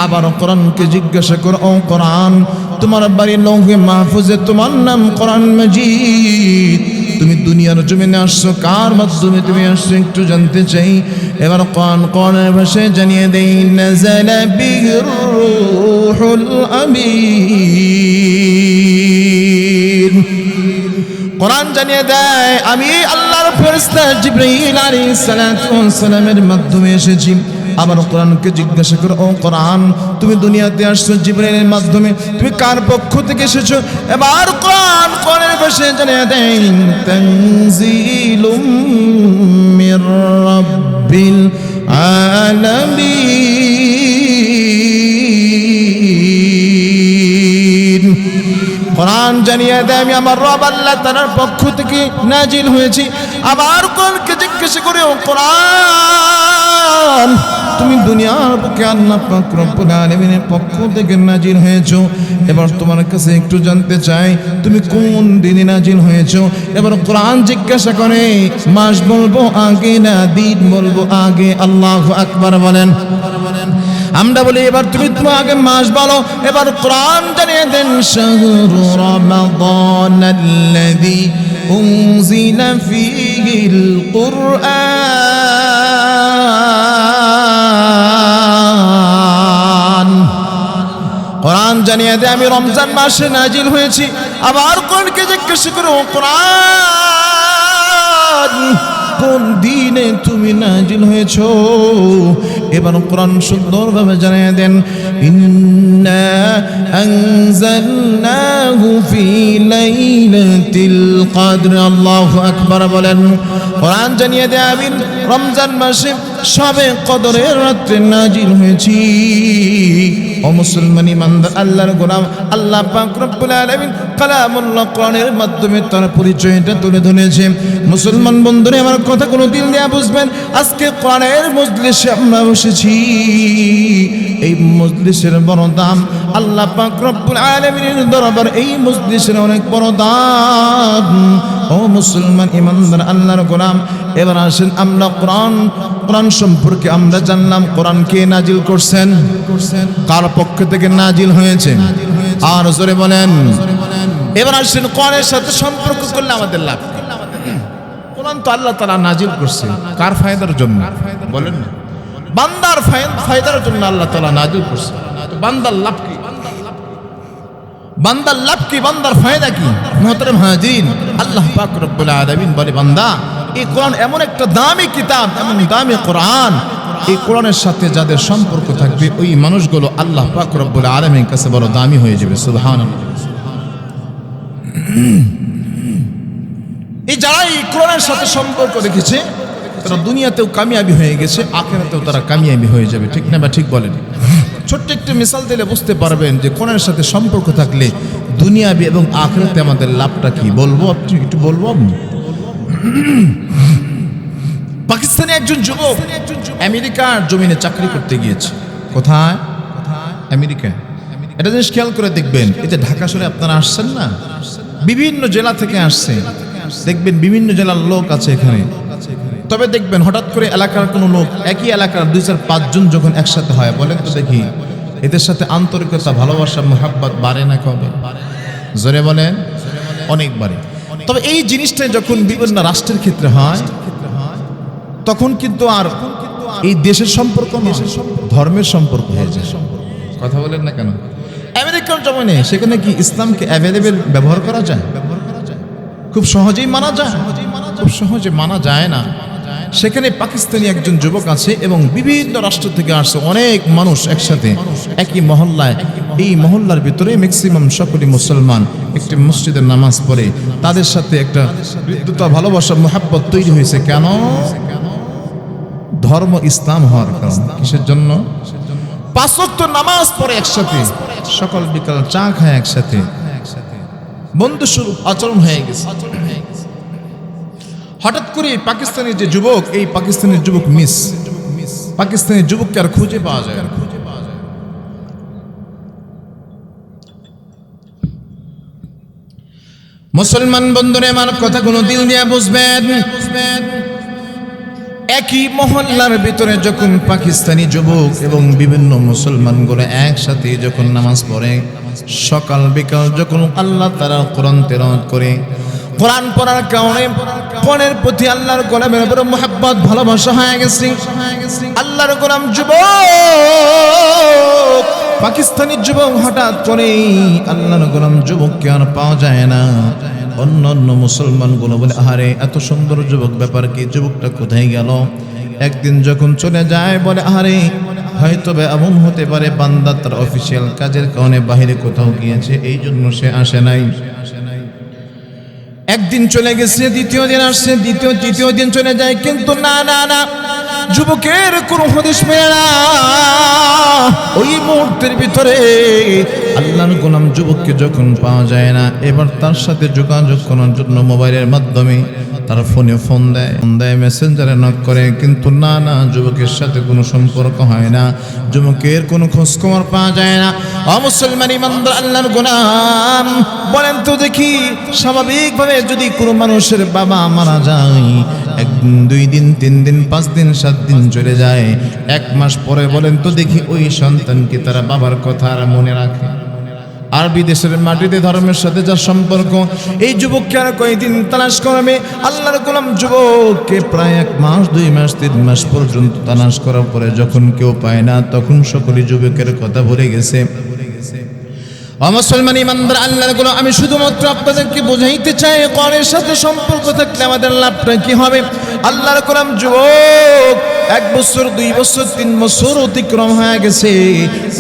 আবার কোরআনকে জিজ্ঞাসা করো, ও কোরআন তোমার বাড়ি লৌহে মাহফুজে, তোমার নাম কোরআন মাজিদ, তুমি দুনিয়ার জমিনে আসছো, কার মাধ্যমে তুমি আসছো একটু জানতে চাই। এবার কোরআনের ভাষায় জানিয়ে দেই, নাযালা বিহির রূহুল আমিন। কোরআন জানিয়ে দেয় আমি আল্লাহর ফেরেশতা জিবরাইল আলাইহিস সালাতু ওয়াস সালামের মাধ্যমে এসেছি। আবার কোরআনকে জিজ্ঞাসা করো, ও কোরআন তুমি দুনিয়াতে আসছো জিবরাইলের মাধ্যমে, তুমি কার পক্ষ থেকে এসেছো? এবার কোরআনের ভাষায় জানিয়ে দেয়, তানজিলুম মির রাব্বিল আলামিন। কোরআন জানিয়ে দেয় আমি আমার রব আল্লাহ তাআলার পক্ষ থেকে নাজিল হয়েছি। আবার কোরআনকে জিজ্ঞাসা করে, ও কোরআন তুমি দুনিয়ার বুকে আল্লাহ পাক রব্বুল আলামিনের পক্ষ থেকে নাজিল হয়েছো। এবার তোমার কাছে একটু জানতে চাই তুমি কোন দিনে নাজিল হয়েছো? এবার কোরআন জিজ্ঞাসা করে, মাস বলবো আগে না দিন বলবো আগে? আল্লাহু আকবার বলেন। আমরা বলি এবার তুমি আগে মাস বলো। এবার কোরআন জানিয়ে দেন, শাহরু রমাদানাল্লাযী উনজিলা ফীহিল কুরআন। কোরআন জানিয়ে দেয় আমি রমজান মাসে নাজিল হয়েছি। আবার কোরআনকে জিজ্ঞাসা করো, কোরআন কোন দিনে তুমি নাজিল হয়েছো? এবার কোরআন সুন্দরভাবে জানিয়ে দেন, ইন্না আনজালনাহু ফি লাইলাতিল কদর। আল্লাহু আকবার বলেন। কোরআন জানিয়ে দেয় আমি রমজান মাসে শবে কদরের রাতে নাজিল হয়েছি। ও মুসলমান ইমানদার আল্লাহর গোলাম, আল্লাহ পাক রব্বুল আলামিন কালামুল্লাহ কোরআনের মাধ্যমে তার পরিচয়টা তুলে ধরেছে। মুসলমান বন্ধুরা আমার কথাগুলো দিল দিয়ে বুঝবেন। আজকে কোরআনের মজলিসে আমরা বসেছি, এই মজলিসের বড় দাম। আল্লাহ পাক রব্বুল আলামিনের দরবার এই মজলিসের অনেক বড় দাম। ও মুসলমান ইমানদার আল্লাহর গোলাম, এবার আসেন আমরা কোরআন সম্পর্কে আমরা জানলাম। কোরআন কে নাজিল করছেন? কার পক্ষ থেকে নাজিল হয়েছে? আর জোরে বলেন। এবার আসেন কোরআনের সাথে সম্পর্ক করলে আমাদের লাভ। কোরআন তো আল্লাহ তাআলা নাজিল করছে কার ফায়দার জন্য? বলেন না, বান্দার ফায়দার জন্য আল্লাহ তাআলা নাজিল করছে। বান্দার লাভ কি? বান্দার লাভ কি? বান্দার ফায়দা কি? মুহতারাম হাজিরিন, আল্লাহ পাক রব্বুল আলামিন বলে, বান্দা এই কোরআন এমন একটা দামি কিতাব, এমন দামি কোরআন, এই কোরআনের সাথে যাদের সম্পর্ক থাকবে ওই মানুষগুলো আল্লাহ পাক রব্বুল আলামিনের কাছে বড় দামি হয়ে যাবে। সুবহানাল্লাহ। এই যারা এই কোরআনের সাথে সম্পর্ক রেখেছে তারা দুনিয়াতেও কামিয়াবি হয়ে গেছে, আখিরাতেও তারা কামিয়াবি হয়ে যাবে। ঠিক না বা ঠিক বলেন? ছোট্ট একটি মিসাল দিলে বুঝতে পারবেন যে কোরআনের সাথে সম্পর্ক থাকলে দুনিয়াবি এবং আখিরাতে আমাদের লাভটা কি। বলবো, আপনি একটু বলবো। আপনি পাকিস্তানে একজন যুবক আমেরিকার জমিনে চাকরি করতে গিয়েছে। কোথায়? আমেরিকা। এটা জিনিস খেয়াল করে দেখবেন, এই যে ঢাকা শহরে আপনারা আসছেন না, বিভিন্ন জেলা থেকে আসছে, দেখবেন বিভিন্ন জেলার লোক আছে এখানে। তবে দেখবেন হঠাৎ করে এলাকার কোনো লোক, একই এলাকার 2-4-5 জন যখন একসাথে হয়, বলেন তো দেখি এদের সাথে আন্তরিকতা, ভালোবাসা, মোহাব্বত বাড়ে না কবে? জোরে বলেন। অনেক বাড়ে। তবে এই জিনিসটা যখন বিভিন্ন রাষ্ট্রের ক্ষেত্রে হয় তখন কিন্তু আর এই দেশের সম্পর্ক না, ধর্মের সম্পর্ক হয়ে যায়। কথা বলেন না কেন? আমেরিকার জমিনে সেখানে কি ইসলামকে অ্যাভেলেবেল ব্যবহার করা যায়? খুব সহজেই মানা যায়? খুব সহজে মানা যায় না। সেখানে পাকিস্তানি একজন যুবক আছে এবং বিভিন্ন রাষ্ট্র থেকে আসছে অনেক মানুষ একসাথে একই মহল্লায়। এই মহল্লার ভিতরে ম্যাক্সিমাম সকলেই মুসলমান, একটি মসজিদের নামাজ পড়ে। তাদের সাথে একটা হৃদ্যতা, ভালোবাসা, মোহাব্বত তৈরি হয়েছে। কেন? ধর্ম ইসলাম হওয়ার কারণে। কিসের জন্য? 5 ওয়াক্ত নামাজ পড়ে একসাথে, সকাল বিকাল চা খায় একসাথে, বন্ধুস্বরূপ আচরণ হয়ে গেছে। হঠাৎ করে পাকিস্তানের যে যুবক, এই পাকিস্তানের যুবক মিস, পাকিস্তানের যুবককে আর খুঁজে পাওয়া যায় না। মুসলমান বন্ধুরা আমার কথাগুলো দিল দিয়ে বুঝবেন। একই মহল্লার ভিতরে যখন পাকিস্তানি যুবক এবং বিভিন্ন মুসলমানগুলো একসাথে যখন নামাজ পড়ে, সকাল বিকাল যখন আল্লাহ তাআলা কোরআন তেলাওয়াত করে, কোরআন পড়ার কারণে কোরআনের প্রতি আল্লাহর গোলামের উপর মোহাব্বত, ভালোবাসা হয়ে গেছে। আল্লাহর গোলাম যুবক, পাকিস্তানি যুবক, হঠাৎ করে আল্লাহর গোলাম যুবককে আর পাওয়া যায় না। অন্য অন্য মুসলমানগুলো বলে, আরে এত সুন্দর যুবক, ব্যাপার কি? যুবকটা কোথায় গেল? একদিন যখন চলে যায় বলে, আরে হয়তো এমন হতে পারে বান্দা তার অফিসিয়াল কাজের কারণে বাইরে কোথাও গিয়েছে, এই জন্য সে আসে নাই। একদিন চলে গেছে, দ্বিতীয় দিন আসছে, তৃতীয় দিন চলে যায়, কিন্তু না না না, যুবকের কোনো হদিস মেলে না। ওই মুহূর্তের ভিতরে আল্লাহর গোলাম যুবককে যখন পাওয়া যায় না, এবার তার সাথে যোগাযোগ করার জন্য মোবাইলের মাধ্যমে তার ফোনে ফোন দেয়, মেসেঞ্জারে নক করে, কিন্তু না না, যুবকের সাথে কোনো সম্পর্ক হয় না, যুবকের কোনো খোঁজ খবর পাওয়া যায় না। মুসলমান ইমানদার আল্লাহর গোলাম, বলেন তো দেখি, স্বাভাবিকভাবে যদি কোনো মানুষের বাবা মারা যায়, 1 দিন 2 দিন 3 দিন 5 দিন 7 দিন চলে যায়, 1 মাস পরে বলেন তো দেখি ওই সন্তানকে তারা বাবার কথা আর মনে রাখে? আর বিদেশের মাটিতে ধর্মের সাথে যার সম্পর্ক, এই যুবককে আর কয়েকদিন তালাশ করবে। আল্লাহর গোলাম যুবককে প্রায় 1 মাস 2 মাস 3 মাস পর্যন্ত তালাশ করার পরে যখন কেউ পায় না, তখন সকলে যুবকের কথা ভুলে গেছে। মুসলমান ইমানদার আল্লাহর গোলাম, আমি শুধুমাত্র আপনাদেরকে বোঝাইতে চাই কোরআনের সাথে সম্পর্ক থাকলে আমাদের লাভটা কি হবে। আল্লাহর গোলাম যুবক 1 বছর 2 বছর 3 বছর অতিক্রম হয়ে গেছে,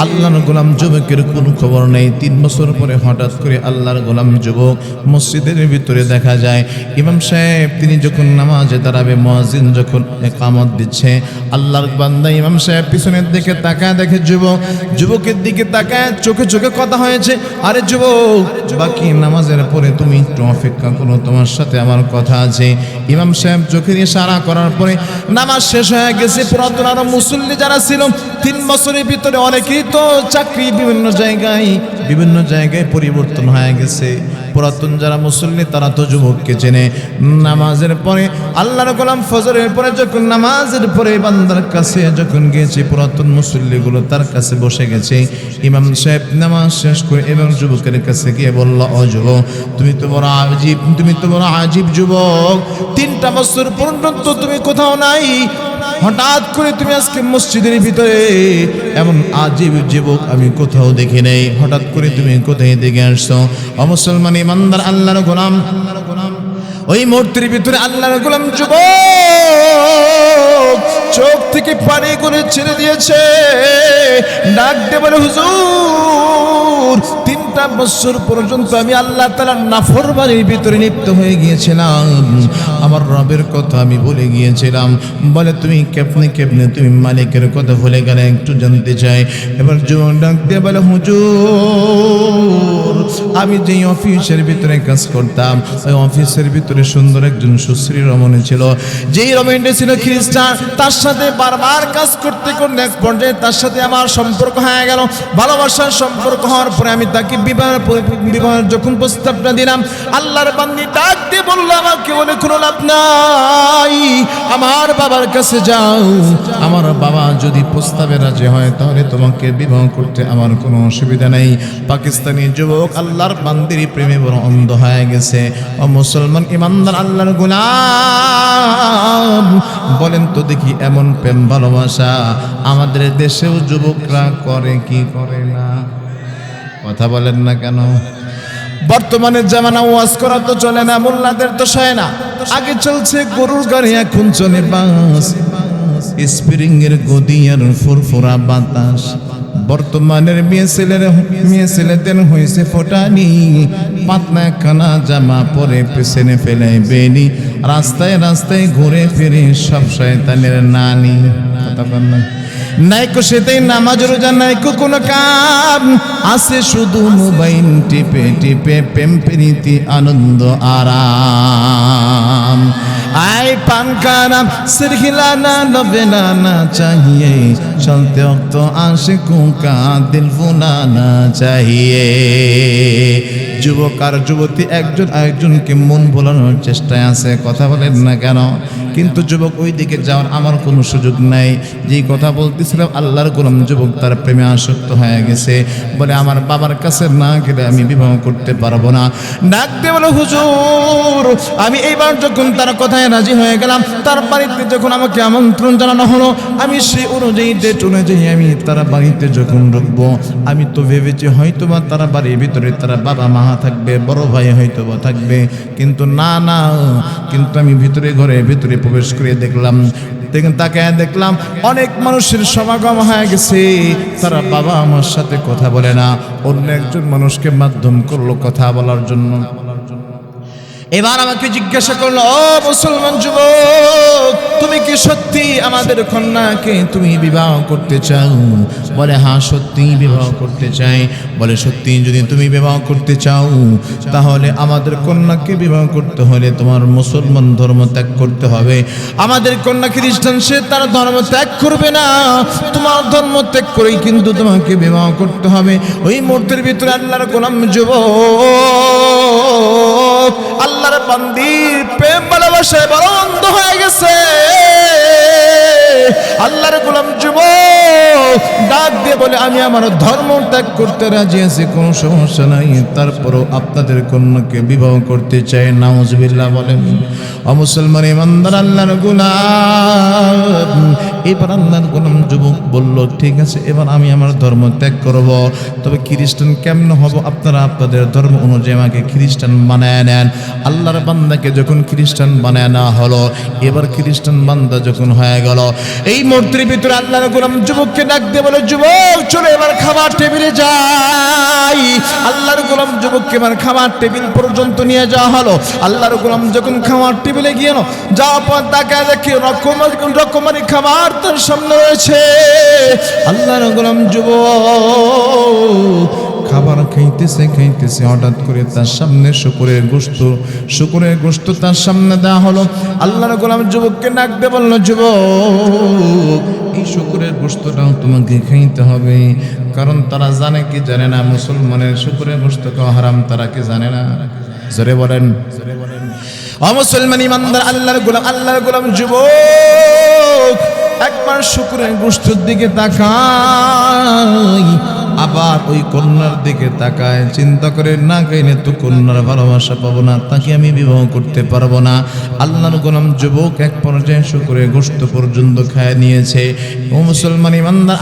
আল্লাহর গোলাম যুবকের কোনো খবর নেই। 3 বছর পরে হঠাৎ করে আল্লাহর গোলাম যুবক মসজিদের ভিতরে দেখা যায়। ইমাম সাহেব তিনি যখন নামাজে দাঁড়াবে, মুয়াজ্জিন যখন ইকামত দিচ্ছে, আল্লাহর বান্দা ইমাম সাহেব পিছনের দিকে তাকায় দেখে যুবকের দিকে তাকায়, চোখে চোখে কথা হয়েছে। আরে যুবক, বাকি নামাজের পরে তুমি একটু অপেক্ষা করো, তোমার সাথে আমার কথা আছে। ইমাম সাহেব চোখের ইশারা করার পরে নামাজ শেষ হয়ে গেছে। পুরাতন আরো মুসল্লি যারা ছিল 3 বছরের ভিতরে অনেকেই তো চাকরি বিভিন্ন জায়গায় পরিবর্তন হয়ে গেছে। পুরাতন যারা মুসল্লি তারা তো যুবককে চেনে। নামাজের পরে আল্লাহর গোলাম ফজরের পরে যখন নামাজের পরে বান্দার কাছে যখন গিয়েছে, পুরাতন মুসল্লিগুলো তার কাছে বসে গেছে। ইমাম সাহেব নামাজ শেষ করে এবং যুবকের কাছে গিয়ে বলল, ও যুবক, তুমি তো বড় আজীব যুবক, 3টা বছর পর্যন্ত তুমি কোথাও নাই, হঠাৎ করে তুমি আজকে মসজিদের ভিতরে, এমন আজীব যুবক আমি কোথাও দেখি নাই, হঠাৎ করে তুমি কোথায় দেখে আসছো? ও মুসলমান ইমানদার আল্লাহর গোলাম, ওই মূর্তির ভিতরে আল্লাহর গোলাম যুবক চোখ থেকে পানি করে ছেড়ে দিয়েছে, ডাক দিয়ে বলে, হুজুর, 3টা বছর পর্যন্ত আমি আল্লাহ তাআলার নাফরমানির ভিতরে লিপ্ত হয়ে গিয়েছিলাম, আমার রবের কথা আমি ভুলে গিয়েছিলাম। বলে, তুমি কেমনে তুমি মালিকের কথা ভুলে গেলে, একটু জানতে চাই। এবার যুবক ডাক দিয়ে বলে, হুজুর, আমি যেই অফিসের ভিতরে কাজ করতাম, ওই অফিসের ভিতরে সুন্দর একজন সুশ্রী রমণী ছিল। যেই রমণীটা ছিল খ্রিস্টান, তার সাথে বারবার কাজ করতে করতে এক পর্যায়ে তার সাথে আমার সম্পর্ক হয়ে গেল। ভালোবাসার সম্পর্ক হওয়ার পরে আমি তাকে বিবাহের যখন প্রস্তাবটা দিলাম, আল্লাহর বান্দী ডাক দিয়ে বললো, আমাকে বলে কোনো লাভ নাই, আমার বাবার কাছে যাও, আমার বাবা যদি প্রস্তাবে রাজি হয় তাহলে তোমাকে বিবাহ করতে আমার কোনো অসুবিধা নেই। পাকিস্তানি যুবক আল্লাহর বান্দির প্রেমে বড় অন্ধ হয়ে গেছে। ও মুসলমান ইমানদার আল্লাহর গোলাম, বলেন তো দেখি, এমন প্রেম ভালোবাসা আমাদের দেশেও যুবকরা করে কি করে না? কথা বলেন না কেন? বর্তমানে জামানা ওয়াজ করা তো চলে না, মোল্লাদের তো সয় না। আগে চলছে গরুর গাড়ি, এখন চলে বাস, স্প্রিং এর গদি আর ফুরফুরা বাতাস। বর্তমানের মেয়ে ছেলেদের হয়েছে ফোটানি, পাতলা খানা জামা পরে পেছনে ফেলে বেনি, রাস্তায় রাস্তায় ঘুরে ফিরে সব শয়তানের নানি। কথা বল না? নাইকো সেটাই নামাজ রোজা, নাইকো কোনো কাম, আছে শুধু মোবাইল টিপে টিপে প্রেম প্রীতি আনন্দ আরাম। आए पान का नाम सिर हिलाना लबेलाना चाहिए, चलते वक्त आशिकों का दिल भुलाना चाहिए। যুবক আর যুবতী একজন আরেকজনকে মন ভোলানোর চেষ্টায় আছে, কথা বলেন না কেন? কিন্তু যুবক ওই দিকে যাওয়ার আমার কোনো সুযোগ নাই। যেই কথা বলতেছিলাম, আল্লাহর গোলাম যুবক তার প্রেমে আসক্ত হয়ে গেছে। বলে, আমার বাবার কাছে না গেলে আমি বিবাহ করতে পারবো না। ডাক দিয়ে বলে, হুজুর, আমি এইবার যখন তার কথায় রাজি হয়ে গেলাম, তার বাড়িতে যখন আমাকে আমন্ত্রণ জানানো হলো, আমি সেই অনুযায়ী ডেট অনুযায়ী আমি তার বাড়িতে যখন ঢুকবো, আমি তো ভেবেছি হয়তোবা তার বাড়ির ভিতরে তার বাবা মা থাকবে, বড় ভাই হয়তো বা থাকবে, কিন্তু না, কিন্তু আমি ঘরের ভিতরে প্রবেশ করে দেখলাম অনেক মানুষের সমাগম হয়ে গেছে। তারা বাবা আমার সাথে কথা বলে না, অন্য একজন মানুষকে মাধ্যম করলো কথা বলার জন্য। এবার আমাকে জিজ্ঞাসা করলো, ও মুসলমান যুবক, তুমি কি সত্যি আমাদের কন্যাকে তুমি বিবাহ করতে চাও? বলে, হ্যাঁ, সত্যি বিবাহ করতে চাই। বলে, সত্যি যদি তুমি বিবাহ করতে চাও, তাহলে আমাদের কন্যাকে বিবাহ করতে হলে তোমার মুসলমান ধর্ম ত্যাগ করতে হবে। আমাদের কন্যা খ্রিস্টান, সে তার ধর্ম ত্যাগ করবে না, তোমার ধর্ম ত্যাগ করেই কিন্তু তোমাকে বিবাহ করতে হবে। ওই মুহূর্তের ভিতরে আল্লাহর গোলাম যুবক আল্লাহর বান্দির প্রেম ভালোবাসায় বড় অন্ধ হয়ে গেছে। আল্লাহর গোলাম যুবক ডাক দিয়ে বলে আমি আমার ধর্ম ত্যাগ করতে রাজি আছি, কোনো সমস্যা নাই, তারপরও আপনাদের কন্যাকে বিবাহ করতে চাই। নাউজুবিল্লাহ বলেন। মুসলমান ইমানদার আল্লাহর গোলাম, এবার আল্লাহর গোলাম যুবক বলল ঠিক আছে, এবার আমি আমার ধর্ম ত্যাগ করব, তবে খ্রিস্টান কেমন হব? আপনারা আপনাদের ধর্ম অনুযায়ী আমাকে খ্রিস্টান বানায় নেন। আল্লাহর বান্দাকে যখন খ্রিস্টান বানায় নেওয়া হলো, এবার খ্রিস্টান বান্দা যখন হয়ে গেল, এই মূর্তির ভিতরে আল্লাহর গোলাম যুবককে ডাক দিয়ে বলে, যুবক চলে এবার খাবার টেবিলে যাই। আল্লাহর গোলাম যুবককে এবার খাবার টেবিল পর্যন্ত নিয়ে যাওয়া হলো। আল্লাহর গোলাম যখন খাবার টেবিলে গিয়ে যাওয়ার পর তাকে দেখে রকমারি খাবার তার সামনে রয়েছে। আল্লাহর গোলাম যুবক খাবার খাইতেছে হঠাৎ করে তার সামনে শুকরের গোশত তার সামনে দেওয়া হলো। আল্লাহর গোলাম যুবককে ডাক দিয়ে বলল, যুবক এই শুকরের গোশতটাও তোমাকে খাইতে হবে, কারণ তারা জানে কি জানে না মুসলমানের শুকরের গোশত খাওয়া হারাম, তারা কি জানে না? জোরে বলেন। মুসলমান ইমানদার আল্লাহর গোলাম যুবক একবার শুকরের গোশতের দিকে তাকায়, আবার ওই কন্যার দিকে তাকায়, চিন্তা করে না খাইলে তো কন্যার ভালোবাসা পাবো না, তাকে আমি বিবাহ করতে পারবো না। আল্লাহর গোলাম যুবক এক পর্যায়ে শুকরের গোশত পর্যন্ত খায় নিয়েছে। ও মুসলমান ইমানদার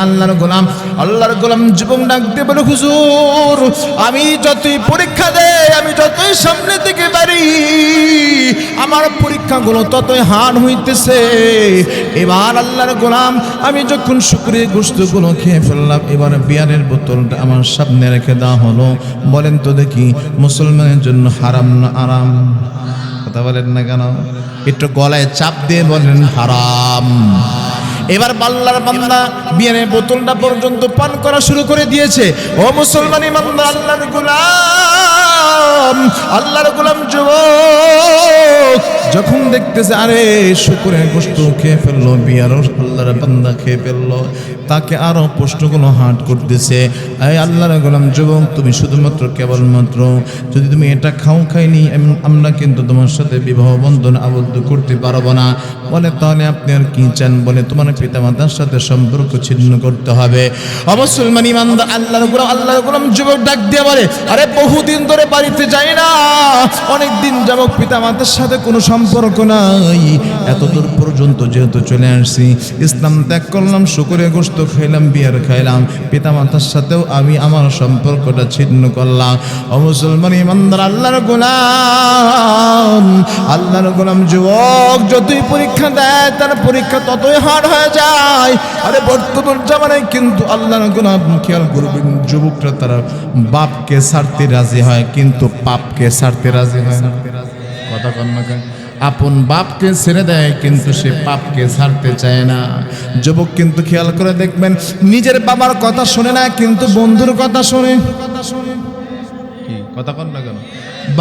আল্লাহর গোলাম যুবক ডাকতে বলে, হুজুর আমি যতই পরীক্ষা দেই, আমি যতই সামনে থেকে বাড়ি, আমার পরীক্ষাগুলো ততই হার হইতেছে। এবার আল্লাহর গোলাম আমি যখন শুকরের গোশতগুলো খেয়ে ফেললাম, এবার বিয়ারের বোতলটা আমার সামনে রেখে দেওয়া হলো। বলেন তো দেখি মুসলমানের জন্য হারাম না আরাম? কথা বলেন না কেন? একটু গলায় চাপ দিয়ে বলেন হারাম। এবার আল্লাহর বান্দা বিয়ারের বোতলটা পর্যন্ত পান করা শুরু করে দিয়েছে। ও মুসলমান ইমানদার আল্লাহর গোলাম যুবক যখন দেখতেছে আরে শুকরের গোশত খেয়ে ফেললো, বিয়ারও আল্লাহর বান্দা খেয়ে ফেললো, তাকে আরো প্রশ্নগুলো হাট করতেছে। এই আল্লাহর গোলাম যুবক, তুমি শুধুমাত্র কেবলমাত্র যদি তুমি এটা খাইনি, আমরা কিন্তু তোমার সাথে বিবাহ বন্ধন আবদ্ধ করতে পারবো না। বলে তাহলে আপনি আর কি চান? বলে তোমার পিতামাতার সাথে সম্পর্ক ছিন্ন করতে হবে। মুসলমান ইমানদার আল্লাহর গোলাম যুবক ডাক দিয়ে বলে, আরে বহুদিন ধরে বাড়িতে যাই না, অনেক দিন যাবত পিতামাতার সাথে কোনো সম্পর্ক নাই, এতদূর পর্যন্ত যেহেতু চলে আসছি, ইসলাম ত্যাগ করলাম, শুকরের গোশত খাইলাম, বিয়ার খাইলাম, পিতামাতার সাথেও আমি আমার সম্পর্কটা ছিন্ন করলাম। ও মুসলমান ইমানদার আল্লাহর গোলাম যুবক যতই পরীক্ষা দেয়, তার পরীক্ষা ততই হার্ড হয়ে যায়। আরে বর্তমান জামানায় কিন্তু আল্লাহর গোলাম খেয়াল করবেন, যুবকরা তারা বাপকে ছাড়তে রাজি হয়, কিন্তু পাপকে ছাড়তে রাজি হয় না। কথা কন না কেন? আপন বাপকে ছেড়ে দেয়, কিন্তু সে পাপকে ছাড়তে চায় না। যুবক কিন্তু খেয়াল করে দেখবেন, নিজের বাবার কথা শোনে না, কিন্তু বন্ধুর কথা শোনে। কি কথা কন না কেন?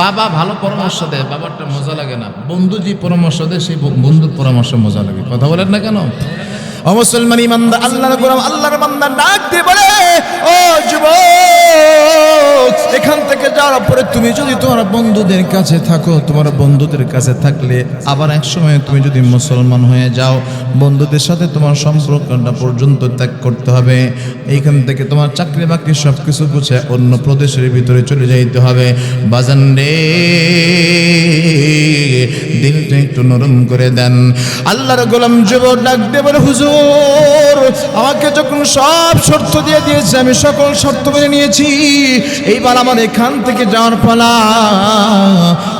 বাবা ভালো পরামর্শ দেয়, বাবারটা মজা লাগে না, বন্ধু যে পরামর্শ দেয় সেই বন্ধুর পরামর্শ মজা লাগে। কথা বলেন না কেন? মুসলমান ইমানদার আল্লাহর বান্দা ডাক দিয়ে বলে, ও যুবক এখান থেকে যাওয়ার পরে তুমি যদি তোমার বন্ধুদের কাছে থাকো, তোমার বন্ধুদের কাছে থাকলে আবার এক সময় তুমি যদি মুসলমান হয়ে যাও, বন্ধুদের সাথে তোমার সম্পর্কটা পর্যন্ত ত্যাগ করতে হবে। এইখান থেকে তোমার চাকরি বাকরি সব কিছু গুছিয়ে অন্য প্রদেশের ভিতরে চলে যাইতে হবে। বাজান রে, দিলটা একটু নরম করে দেন। আল্লাহর গোলাম যুবক ডাক দিয়ে বলে, হুজুর আমাকে যখন সব শর্ত দিয়ে দিয়েছে, আমি সকল শর্ত মেনে নিয়েছি, এইবার আমার এখান থেকে যাওয়ার পালা।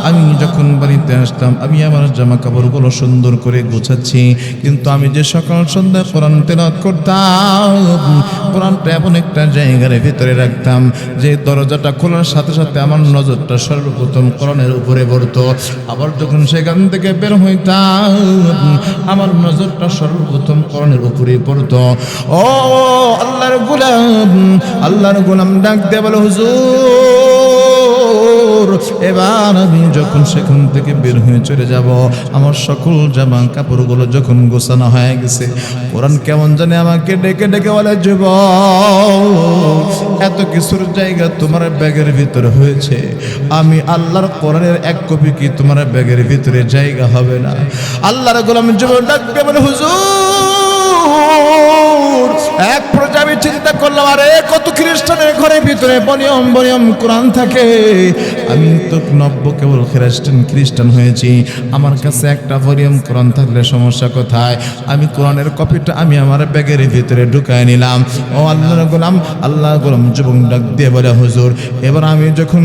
আমি যখন বাড়িতে আসতাম, আমি আমার জামা কাপড়গুলো সুন্দর করে গোছাচ্ছি, কিন্তু আমি যে সকাল সন্ধ্যা কোরআন তেলাওয়াত করতাম, কোরআনটা এমন একটা জায়গার ভিতরে রাখতাম যে দরজাটা খোলার সাথে সাথে আমার নজরটা সর্বপ্রথম কোরআনের উপরে পড়তো। আবার যখন সেখান থেকে বের হইতাম, আমার নজরটা সর্বপ্রথম কোরআনের উপরে পড়তো। ও আল্লাহর গোলাম ডাক দিয়ে বলে, হুজুর এবার আমি যখন সেখান থেকে বের হয়ে চলে যাব, আমার সকল জামা কাপড়গুলো যখন গোছানো হয়ে গেছে, কোরআন কেমন জানে আমাকে ডেকে ডেকে বলে, যুবক এত কিছুর জায়গা তোমার ব্যাগের ভিতরে হয়েছে, আমি আল্লাহর কোরআনের এক কপি কি তোমার ব্যাগের ভিতরে জায়গা হবে না? আল্লাহর গোলাম যুবক ডাক দিয়ে বলে, হুজুর এক আমি চিন্তা করলাম, আরে কত খ্রিস্টানের ঘরের ভিতরে বনিয়ম বনিয়ম কোরআন থাকে, আমি তো নব্য কেবল খ্রিস্টান হয়েছি, আমার কাছে একটা ভলিউম কোরআন থাকলে সমস্যা কোথায়? আমি কোরআনের কপিটা আমি আমার ব্যাগের ভিতরে ঢুকায় নিলাম। ও আল্লাহর গোলাম যুবক ডাক দিয়ে বলে, হুজুর এবার আমি যখন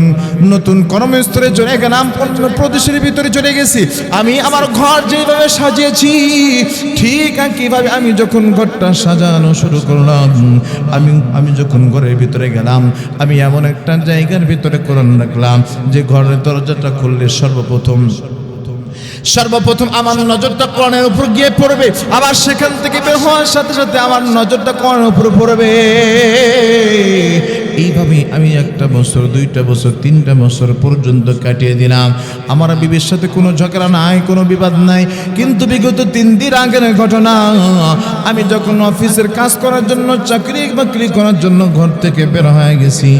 নতুন কর্মস্থলে চলে গেলাম, অন্য প্রদেশের ভিতরে চলে গেছি, আমি আমার ঘর যেভাবে সাজিয়েছি ঠিক একইভাবে আমি যখন ঘরটা সাজানো শুরু করলাম, আমি যখন ঘরের ভিতরে গেলাম, আমি এমন একটা জায়গার ভিতরে কোরআন রাখলাম যে ঘরের দরজাটা খুললে সর্বপ্রথম আমার নজরটা কোরআনের উপর গিয়ে পড়বে, আবার সেখান থেকে বের হওয়ার সাথে সাথে আমার নজরটা কোরআনের উপর পড়বে। এইভাবে আমি 1 বছর 2 বছর 3 বছর পর্যন্ত কাটিয়ে দিলাম। আমার বিবির সাথে কোনো ঝগড়া নাই, কোনো বিবাদ নাই। কিন্তু বিগত 3 দিন আগের ঘটনা, আমি যখন অফিসের কাজ করার জন্য চাকরি বাকরি করার জন্য ঘর থেকে বের হয়ে গেছি,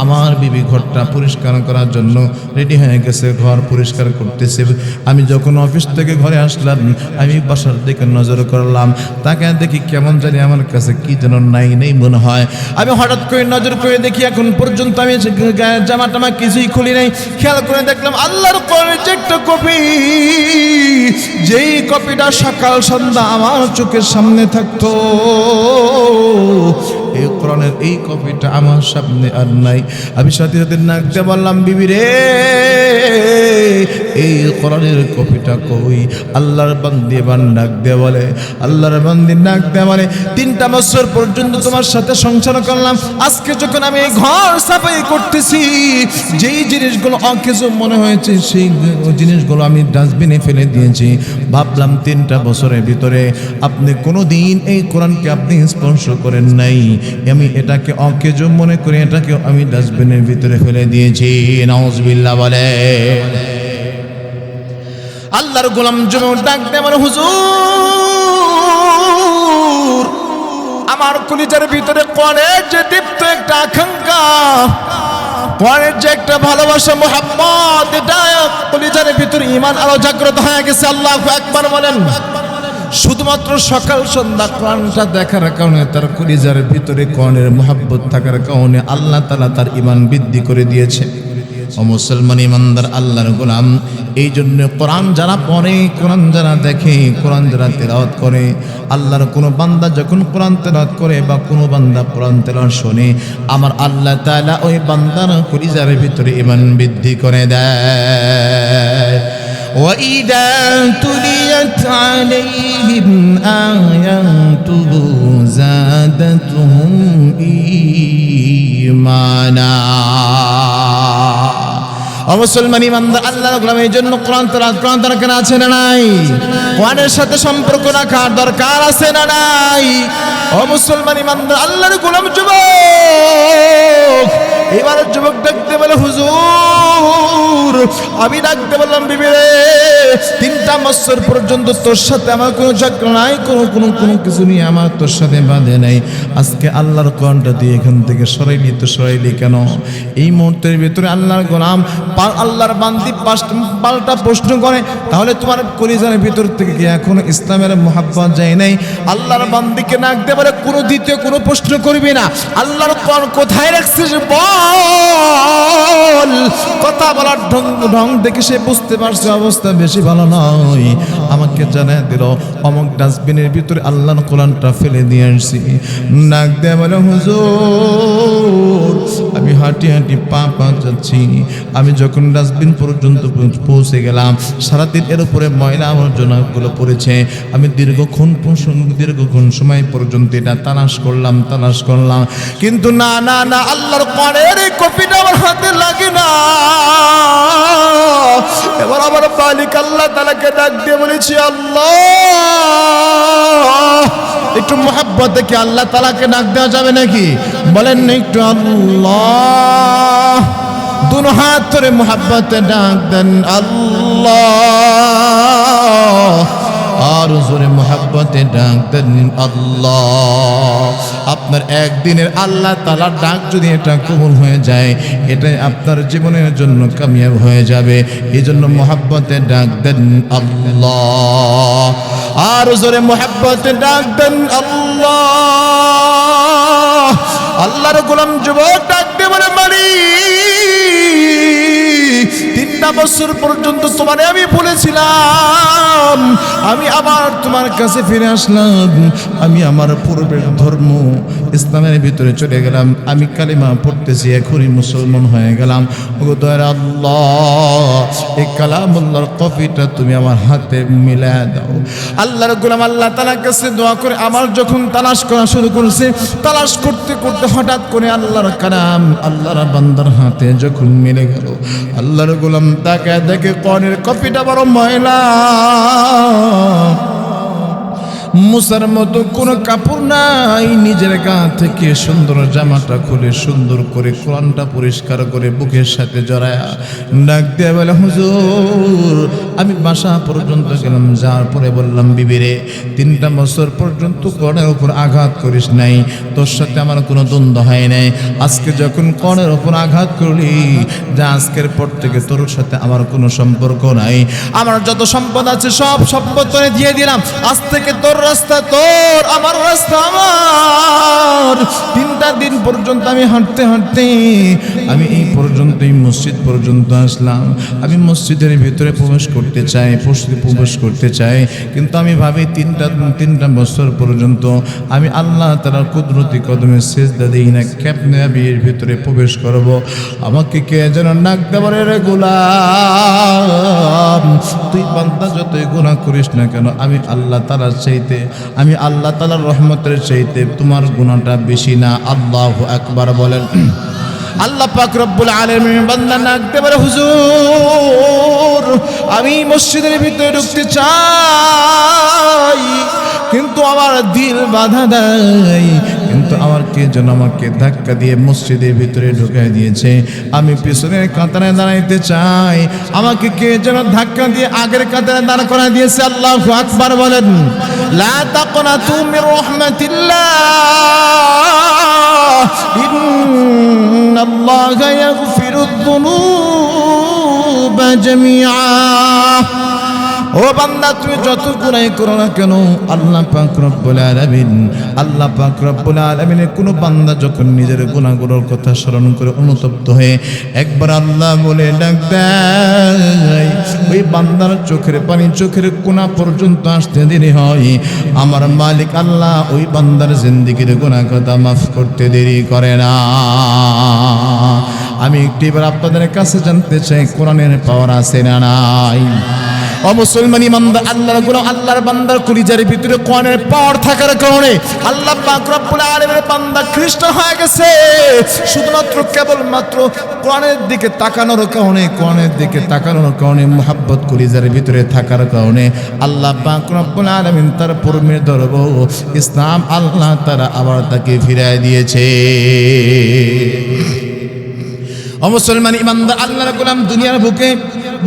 আমার বিবি ঘরটা পরিষ্কার করার জন্য রেডি হয়ে গেছে, ঘর পরিষ্কার করতেছে। আমি যখন অফিস থেকে ঘরে আসলাম, আমি বাসার দিকে নজর করলাম, তাকে দেখি কেমন জানি আমার কাছে কি যেন নেই মনে হয়। আমি হঠাৎ করে নজর করে দেখি এখন পর্যন্ত আমি জামা টামা কিছুই খুলি নাই। খেয়াল করে দেখলাম আল্লাহর কোরআনের যে একটা কপি, যেই কপিটা সকাল সন্ধ্যা আমার চোখের সামনে থাকতো, এই কোরআনের এই কপিটা আমার সামনে আর নাই। আমি সাথে সাথে নাক দিয়ে বললাম, বিবি রে এই কোরআনের কপিটা কই? আল্লাহর বান্দি এবার ডাক দিয়ে বলে, আল্লাহর বান্দি ডাক দিয়ে বলে, 3টা বছর পর্যন্ত তোমার সাথে সংসার করলাম, আজকে যখন আমি ঘর সাফাই করতেছি, যেই জিনিসগুলো অকেজো মনে হয়েছে সেই জিনিসগুলো আমি ডাস্টবিনে ফেলে দিয়েছি। ভাবলাম 3টা বছরের ভিতরে আপনি কোনো দিন এই কোরআনকে আপনি স্পর্শ করেন নাই, আমি এটাকে অকেজো মনে করে এটাকে আমি ডাস্টবিনের ভিতরে ফেলে দিয়েছি। নাউজুবিল্লাহ বলে। আল্লাহর গোলাম যুবক ডাক দেয় বলে, হুজুর আমার কলিজার ভিতরে কোরআনের যে দীপ্ত একটা আকাঙ্ক্ষা, কোরআনের যে একটা ভালোবাসা মুহাম্মদ, এটা কলিজার ভিতরে ঈমান আলো জাগ্রত হয়ে গেছে। আল্লাহু আকবার বলেন। শুধুমাত্র সকাল সন্ধ্যা কোরআনটা দেখার কারণে, তার কলিজার ভিতরে কোরআনের মুহাব্বত থাকার কারণে আল্লাহ তাআলা তার ঈমান বৃদ্ধি করে দিয়েছে। ও মুসলমান ইমানদার আল্লাহর গোলাম, এই জন্য কোরআন যারা পড়ে, কোরআন যারা দেখে, কোরআন যারা তেলাওয়াত করে, আল্লাহর কোনো বান্দা যখন কোরআন তেলাওয়াত করে বা কোনো বান্দা কোরআন তেলাওয়াত শোনে, আমার আল্লাহ তাআলা ওই বান্দার কলিজার ভিতরে ঈমান বৃদ্ধি করে দেয়। وَإِذَا تُلِيَتْ عَلَيْهِمْ آيَاتُهُ زَادَتْهُمْ ঈমানা। ও মুসলমান ইমানদার আল্লাহর গোলাম, এই জন্য কোরআন দরকার আছে না নাই? কোরআনের সাথে সম্পর্ক রাখার দরকার আছে না নাই? ও মুসলমান ইমানদার আল্লাহর গোলাম যুবক, এবার যুবক ডাকতে বলে, হুজুর আমি ডাকতে বললাম, বিবি রে 3টা বছর পর্যন্ত তোর সাথে আমার কোনো ঝগড়া নাই, কোনো কিছু নিয়ে আমার তোর সাথে বাঁধে নাই, আজকে আল্লাহর কোরআনটা দিয়ে এখান থেকে সরাইলি কেন? এই মুহূর্তের ভিতরে আল্লাহর গোলাম আল্লাহর বান্দি পাল্টা প্রশ্ন করে, তাহলে তোমার কলিজার ভিতর থেকে কি এখনো ইসলামের মুহাব্বত যায় নাই? আল্লাহর বান্দিকে ডাক দিয়ে বলে, কোনো দ্বিতীয় কোনো প্রশ্ন করবি না, আল্লাহর কোরআন কোথায় রাখছিস বল। কথা বলার ঢং দেখে সে বুঝতে পারছে অবস্থা বেশি ভালো নয়, আমাকে জানায় দিল অমুক ডাস্টবিনের ভিতরে আল্লাহর কোরআনটা ফেলে দিয়ে আসছি। ডাক দিয়ে বলে, হুজুর আমি হাঁটি পা যাচ্ছি, আমি যখন ডাস্টবিন পর্যন্ত পৌঁছে গেলাম, সারাদিন এর উপরে ময়লা আবর্জনাগুলো পড়েছে, আমি দীর্ঘক্ষণ সময় পর্যন্ত এটা তালাশ করলাম, কিন্তু না আল্লাহর কোরআনের এই কপিটা আমার হাতে লাগে না। এবার আমার মালিক আল্লাহ তাআলাকে ডাক দিয়ে বলেছি, আল্লাহ একটু মুহাব্বতে কি আল্লাহ তাআলাকে ডাক দেওয়া যাবে নাকি? বলেন না একটু আল্লাহ। দুনো হাত ধরে মুহাব্বতে ডাক দেন আল্লাহ, আর জোরে মুহাব্বতে ডাক দেন আল্লাহ। আপনার একদিনের আল্লাহ তাআলার ডাক যদি এটা কবুল হয়ে যায়, এটাই আপনার জীবনের জন্য কামিয়াব হয়ে যাবে। এই জন্য মুহাব্বতে ডাক দেন আল্লাহ, আর জোরে মুহাব্বতে ডাক দেন আল্লাহ। আল্লাহর গোলাম যুবক ডাকতে বলে মালিক 3টা বছর পর্যন্ত তোমারে আমি বলেছিলাম, আমি আবার তোমার কাছে ফিরে আসলাম, আমি আমার পূর্বের ধর্ম ইসলামের ভিতরে চলে গেলাম, আমি কালিমা পড়তেছি, এখনই মুসলমান হয়ে গেলাম। ওগো দয়ার আল্লাহ, এই কালামুল্লাহর কপিটা তুমি আমার হাতে মিলায় দাও। আল্লাহর গোলাম আল্লাহ তাআলার কাছে দোয়া করে আমার যখন তালাশ করা শুরু করেছে, তালাশ করতে করতে হঠাৎ করে আল্লাহর কালাম আল্লাহর বান্দার হাতে যখন মিলে গেল, আল্লাহর গোলাম তাকে দেখে কোরআনের কপিটা বড় ময়লা, মুসার মতো কোনো কাপড় নাই, নিজের গা থেকে সুন্দর জামাটা খুলে সুন্দর করে কোরআনটা পরিষ্কার করে বুকের সাথে জড়ায়া ডাক দিয়ে বলে হুজুর আমি বাসা পর্যন্ত গেলাম, যাওয়ার পরে বললাম বিবিরে 3টা বছর পর্যন্ত কোরআনের উপর আঘাত করিস নাই, তোর সাথে আমার কোনো দ্বন্দ্ব হয় নাই, আজকে যখন কোরআনের উপর আঘাত করলি যে আজকের পর থেকে তোর সাথে আমার কোনো সম্পর্ক নাই, আমার যত সম্পদ আছে সব সম্পদ তোরে দিয়ে দিলাম, আজ থেকে তোর রাস্তা তোর, আমার রাস্তা আমার। 3টা দিন পর্যন্ত আমি হাঁটতে হাঁটতে আমি এই পর্যন্ত এই মসজিদ পর্যন্ত আসলাম, আমি মসজিদের ভিতরে প্রবেশ করতে চাই, কিন্তু আমি ভাবি 3টা বছর পর্যন্ত আমি আল্লাহ তাআলার কুদরতি কদমে সিজদা দিই না, কেমনে আমি এর ভিতরে প্রবেশ করব? আমাকে কে যেন নাক দেবারে রে গোলাম, তুই বান্দা যতই গুনাহ করিস না কেন, আমি আল্লাহ তাআলার চাইতে, আমি আল্লাহ তাআলার রহমতের চাইতে তোমার গুনাহটা বেশি না। আল্লাহু আকবার বলেন। আল্লাহ পাক রব্বুল আলামিন বান্দা ডাকতে পারে হুজুর আমি মসজিদের ভিতরে ঢুকতে চাই, কিন্তু আমার দিল বাধা দেয়, কিন্তু আমার কে যেন আমাকে ধাক্কা দিয়ে মসজিদের ভিতরে ঢুকাই দিয়েছে, আমি পিছনের কাতারে দাঁড়াইতে চাই, আমাকে কে যেন ধাক্কা দিয়ে আগের কাতারে দাঁড় করাই দিয়েছে। আল্লাহু আকবার বলেন। লা তাকনাতু মির রাহমাতিল্লাহ ইন্নাল্লাহা ইয়াগফিরুয যুনুবা জামিআ। ও বান্দা তুমি যত গুনাহ করো না কেন, আল্লাহ পাক রব্বুল আলামিনের কোন বান্দা যখন নিজের গুনাহগুলোর কথা স্মরণ করে অনুতপ্ত হয়ে একবার আল্লাহ বলে ডাক দেয়, ওই বান্দার চোখের পানি চোখের কোনা পর্যন্ত আসতে দেরি হয়, আমার মালিক আল্লাহ ওই বান্দার জিন্দেগির গুনাহ কথা মাফ করতে দেরি করে না। আমি একটিবার আপনাদের কাছে জানতে চাই, কোরআনের পাওয়ার আছে না নাই? ও মুসলমান ইমানদার, আল্লাহর গোলাম আল্লাহর বান্দার কলিজার ভিতরে কোরআনের পাওয়ার থাকার কারণে আল্লাহ পাক রব্বুল আলামিনের বান্দা খ্রিস্টান হয়ে গেছে, শুধুমাত্র কেবলমাত্র কোরআনের দিকে তাকানোর কারণে মুহাব্বত কলিজার ভিতরে থাকার কারণে আল্লাহ পাক রব্বুল আলামিন তার পরমের ধর্ম ইসলাম আল্লাহ তাআলা আবার তাকে ফিরিয়ে দিয়েছে। ও মুসলমান ইমানদার, আল্লাহর গোলাম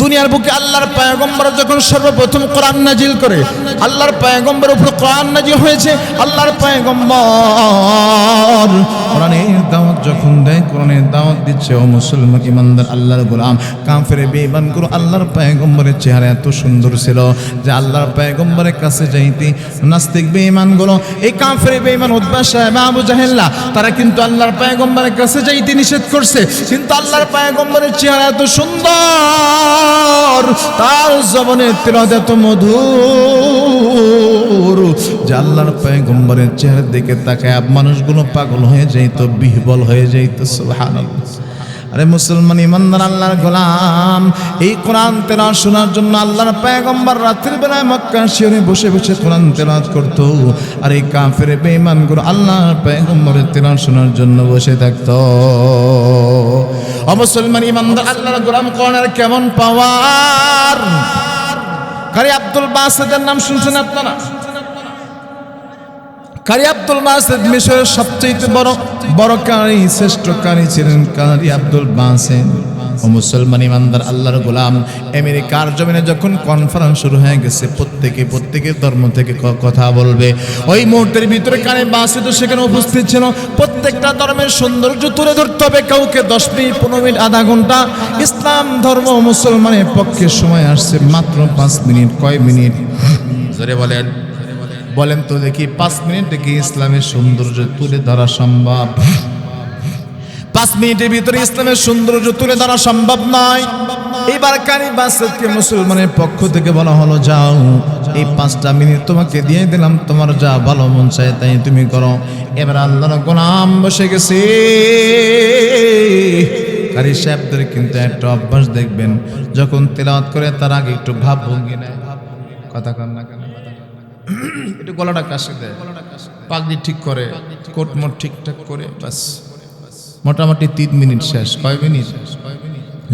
দুনিয়ার বুকে আল্লাহর পয়গম্বর যখন সর্বপ্রথম কোরআন নাজিল করে, আল্লাহর পয়গম্বরের উপর কোরআন নাজিল হয়েছে, আল্লাহর পয়গম্বর কোরআনের দাওয়াত যখন দেয়, কোরআনের দাওয়াত দিচ্ছে, ও মুসলমান ইমানদার আল্লাহর গোলাম কাফের বেঈমানগুলো আল্লাহর পয়গম্বরের চেহারা এত সুন্দর ছিল যে আল্লাহর পয়গম্বরের কাছে যাইতে নাস্তিক বেঈমানগুলো, এই কাফের বেঈমান উতবা সাহেব আবু জাহেল্লা, তারা কিন্তু আল্লাহর পয়গম্বরের কাছে যাইতে নিষেধ করছে, কিন্তু আল্লাহর পয়গম্বরের চেহারা এত সুন্দর, তার জবানের তিলাওয়াত এত মধুর যে আল্লাহর পয়গম্বরের চেহারা দিকে তাকায় মানুষগুলো পাগল হয়ে যাইত, বিহ্বল হয়ে যাইত। সুবহানাল্লাহ। আরে মুসলমান ইমানদার আল্লাহর গোলাম, এই কোরআন তেলাওয়াত শোনার জন্য আল্লাহর পয়গম্বর রাতের বেলায় মক্কা শহরে বসে বসে কোরআন তেলাওয়াত করত, আর এই কাফের বেঈমানগুলো আল্লাহর পয়গম্বরের তেলাওয়াত শোনার জন্য বসে থাকতো। ও মুসলমান ইমানদার আল্লাহর গোলাম, কোরআনের কেমন পাওয়ার! কারি আব্দুল বাসিতের নাম শুনছেন আপনারা? কারি আব্দুল বাসিত মিশরের সবচেয়ে বড় কারি, শ্রেষ্ঠ কারি ছিলেন কারি আব্দুল বাসিত। ও মুসলমান ইমানদার আল্লাহর গোলাম, আমেরিকার জমিনে যখন কনফারেন্স শুরু হয়ে গেছে, প্রত্যেকের ধর্ম থেকে কথা বলবে, ওই মুহূর্তের ভিতরে কারি বাসিত সেখানে উপস্থিত ছিল। প্রত্যেকটা ধর্মের সৌন্দর্য তুলে ধরতে হবে, কাউকে 10 মিনিট 15 মিনিট আধা ঘন্টা। ইসলাম ধর্ম মুসলমানের পক্ষে সময় আসছে মাত্র 5 মিনিট। কয় মিনিট? জোরে বলেন তো দেখি, 5 মিনিট দেখি ইসলামের সৌন্দর্য তুলে ধরা সম্ভব? 5 মিনিটের ভিতরে ইসলামের সৌন্দর্য তুলে ধরা সম্ভব নয়। এবার কারি বাসকে মুসলমানের পক্ষ থেকে বলা হলো, যাও এই 5টা মিনিট তোমাকে দিয়ে দিলাম, তোমার যা ভালো মন চায় তাই তুমি করো। এবার আল্লাহর গোলাম বসে গেছে। কারি সাহেবদের কিন্তু একটা অভ্যাস দেখবেন, যখন তেলাওয়াত করে তার আগে একটু ভাব ভঙ্গি নেয়, কথা কন না কেন, একটু গলাটা কাশে দেয়, পাগড়ি ঠিক করে, কোটমোট ঠিকঠাক করে, বাস মোটামুটি 3 মিনিট শেষ। কয় মিনিট?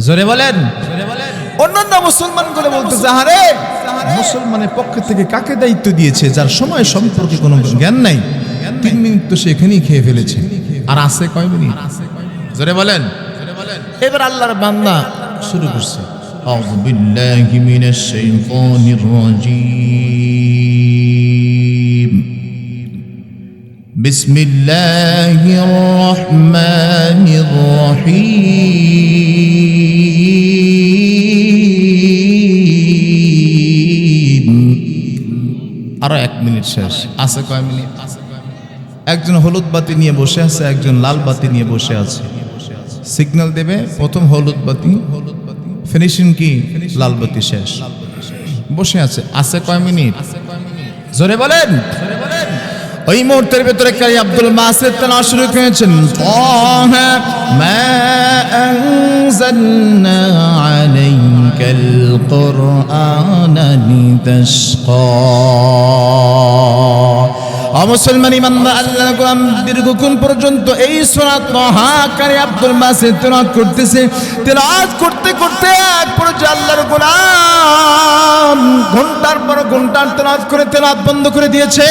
জোরে বলেন। অন্যান্য মুসলমান করে বলতেছে, আরে মুসলমানের পক্ষ থেকে কাকে দায়িত্ব দিয়েছে যার সময় সম্পর্কে কোনো জ্ঞান নাই? 3 মিনিট তো সে এখানেই খেয়ে ফেলেছে, আর আছে কয় মিনিট? জোরে বলেন। এবার আল্লাহর বান্দা শুরু করছে, আউযু বিল্লাহি মিনাশ শাইতানির রাজীম, বিসমিল্লাহির রহমানির রহিম। আরো 1 মিনিট শেষ। আছে কয় মিনিট? একজন হলুদ বাতি নিয়ে বসে আছে, একজন লাল বাতি নিয়ে বসে আছে। সিগন্যাল দেবে, প্রথম হলুদ বাতি, ফিনিশিং কি লাল বাতি শেষ, বসে আছে। আছে কয় মিনিট? জোরে বলেন। ওই মুহূর্তের ভেতরে কারি আব্দুল বাসিত তেলাওয়াত শুরু করেছেন, তাহা মা আনজালনা আলাইকাল কুরআনা লিতাশকা। মুসলমান ইমানদার আল্লাহর গোলাম দীর্ঘক্ষণ পর্যন্ত এই সূরা তাহা কারি আব্দুল বাসিত তেলাওয়াত করতেছে। তেলাওয়াত করতে করতে এক পর্যায়ে আল্লাহর গোলাম ঘন্টার পর ঘন্টা তেলাওয়াত করে তেলাওয়াত বন্ধ করে দিয়েছে।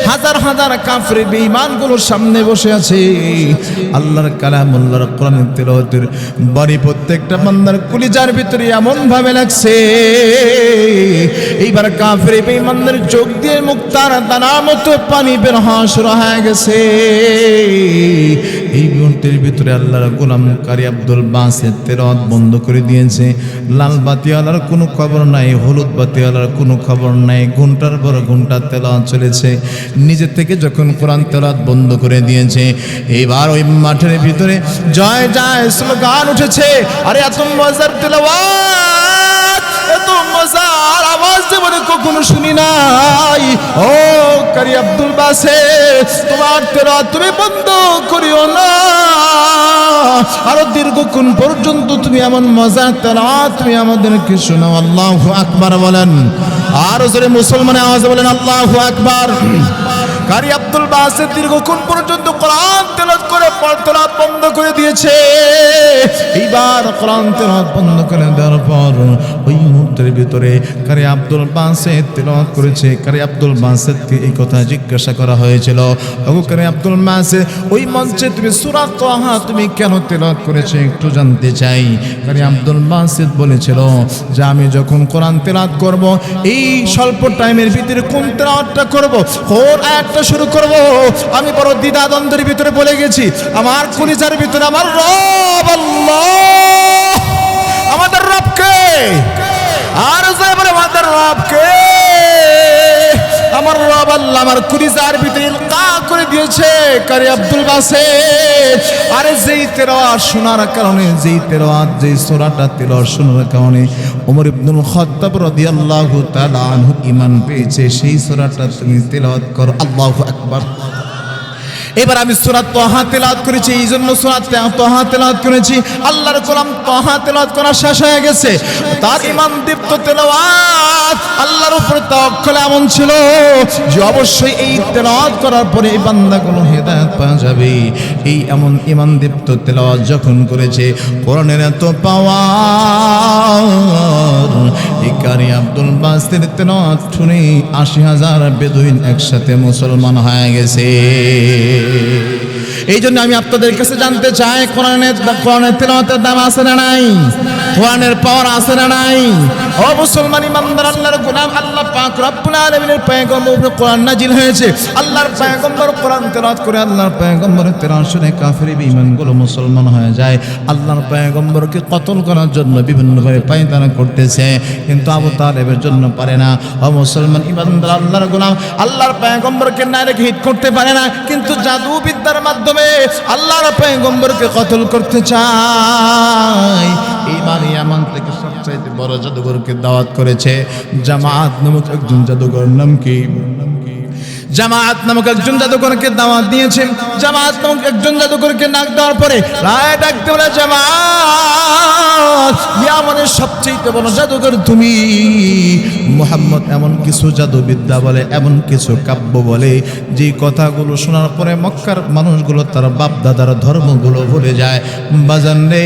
হাজার হাজার কাফির বেঈমানগুলোর সামনে বসে আছে। আল্লাহর কালাম, আল্লাহর কোরআনের তেলাওয়াতের বাণী প্রত্যেকটা বান্দার কলিজার ভিতরে এমন ভাবে লাগছে, এইবার কাফির বেঈমানদের চোখ দিয়ে মুক্তার দানার মতো পানি বের হওয়া শুরু হয়ে গেছে। এই মুহূর্তের ভিতরে আল্লাহর গোলাম কারি আব্দুল বাসিত তেলাওয়াত বন্ধ করে দিয়েছে। লাল বাতিওয়ালার কোনো খবর নাই, হলুদ বাতিওয়ালার কোনো খবর নাই। ঘন্টার পর ঘন্টা তেলাওয়াত চলেছে। নিজে থেকে যখন কোরআন তেলাওয়াত বন্ধ করে দিয়েছে, এবার ওই মাঠের ভিতরে জয় জয় স্লোগান উঠেছে। আরে এত মজার তেলাওয়াত, এত মজার আওয়াজ জীবনে কখনো শুনি নাই। ও কারি আব্দুল বাসিত, তোমার তেলাওয়াত তুমি বন্ধ করিও না, আরো দীর্ঘক্ষণ পর্যন্ত তুমি এমন মজার তেলাওয়াত তুমি আমাদেরকে শোনাও। আল্লাহু আকবার বলেন। আর জোরে মুসলমানের আওয়াজে বলেন আল্লাহু আকবার। কারি আব্দুল বাসিত দীর্ঘক্ষণ পর্যন্ত কোরআন তেলাওয়াত করে তেলাওয়াত বন্ধ করে দিয়েছে। এইবার কোরআন তেলাওয়াত বন্ধ করে দেওয়ার পর ওই মুহূর্তের ভিতরে কারি আব্দুল বাসিত তেলাওয়াত করেছে। কারি আব্দুল বাসিতকে এই কথা জিজ্ঞাসা করা হয়েছিল, ওগো কারি আব্দুল বাসিত, ওই মঞ্চে তুমি সূরা তাহা তুমি কেন তেলাওয়াত করেছো একটু জানতে চাই। কারি আব্দুল বাসিত বলেছিল যে আমি যখন কোরআন তেলাওয়াত করব, এই স্বল্প টাইমের ভিতরে কোন তেলাওয়াতটা করব, কোন আয়াতটা শুরু করব, আমি বড় দ্বিধাদ্বন্দ্বের ভিতরে বলে গেছি। আমার কলিজার ভিতরে আমার রব আল্লাহ, আমাদের রবকে, আর যাবার আমাদের রবকে, আমার রব আল্লাহ আমার কলিজার ভিতরে ইলকা করে দিয়েছে কারি আব্দুল বাসিত। আরে যেই তেলাওয়াত শোনার কারণে, যেই তেলাওয়াত, যেই সূরাটা তেলাওয়াত শোনার কারণে ওমর ইবনুল খাত্তাব রাদিয়াল্লাহু তাআলা আনহু ঈমান পেয়েছে, সেই সূরাটা তুমি তেলাওয়াত করো। আল্লাহু আকবার। এবার আমি সূরা তাহা তেলাওয়াত করেছি, এই জন্য সূরা তাহা তেলাওয়াত করেছি। আল্লাহর গোলাম তাহা তেলাওয়াত করা শেষ হয়ে গেছে। তার ঈমান দীপ্ত তেলাওয়াত, আল্লাহর উপর তাওয়াক্কুল এমন ছিল যে অবশ্যই এই তেলাওয়াত করার পরে এই বান্দাগুলো হেদায়েত পাওয়া যাবে। এই এমন ঈমান দীপ্ত তেলাওয়াত যখন করেছে, কোরআনের এত পাওয়ার, এই কারি আব্দুল বাসিতের তেলাওয়াত শুনে ৮০,০০০ বেদুইন একসাথে মুসলমান হয়ে গেছে। এই জন্য আমি আপনাদের কাছে জানতে চাই, কোরআনের তেলাওয়াতের দাম আছে না নাই? কোরআনের পাওয়ার আছে না নাই? ও মুসলমান ইমানদার আল্লাহর গোলাম, আল্লাহ পাক রব্বুল আলামিনের পয়গম্বর কোরআন নাজিল হয়েছে। আল্লাহর পয়গম্বর কোরআন তেলাওয়াত করে, আল্লাহর পয়গম্বরের তেলাওয়াত শুনে কাফির বেঈমানগুলো মুসলমান হয়ে যায়। আল্লাহর পয়গম্বরকে কতল করার জন্য বিভিন্নভাবে পায়তারা করতেছে, কিন্তু আবু তালেবের জন্য পারে না। ও মুসলমান ইমানদার আল্লাহর গোলাম, আল্লাহর পয়গম্বরকে ডাইরেক্ট হিট করতে পারে না, কিন্তু জাদু বিদ্যার মাধ্যমে মাধ্যমে আল্লাহর পয়গম্বরকে কতল করতে চায়। এইবার ইয়ামান থেকে সবচাইতে বড় জাদুঘরকে দাওয়াত করেছে। জামাত নামক একজন জাদুঘর। নাম কি? জামাত নামক একজন জাদুকরকে দাওয়াত দিয়েছেন। জামাত নামক একজন জাদুকরকে ডাক দেওয়ার পরে রায় ডাকতে বলে, জামাত, ইয়ামানের সবচেয়ে বড় জাদুকর তুমি। মুহাম্মদ এমন কিছু জাদুবিদ্যা বলে, এমন কিছু কাব্য বলে, যে কথাগুলো শোনার পরে মক্কার মানুষগুলো তার বাপ দাদার ধর্মগুলো ভুলে যায়। বাজান রে,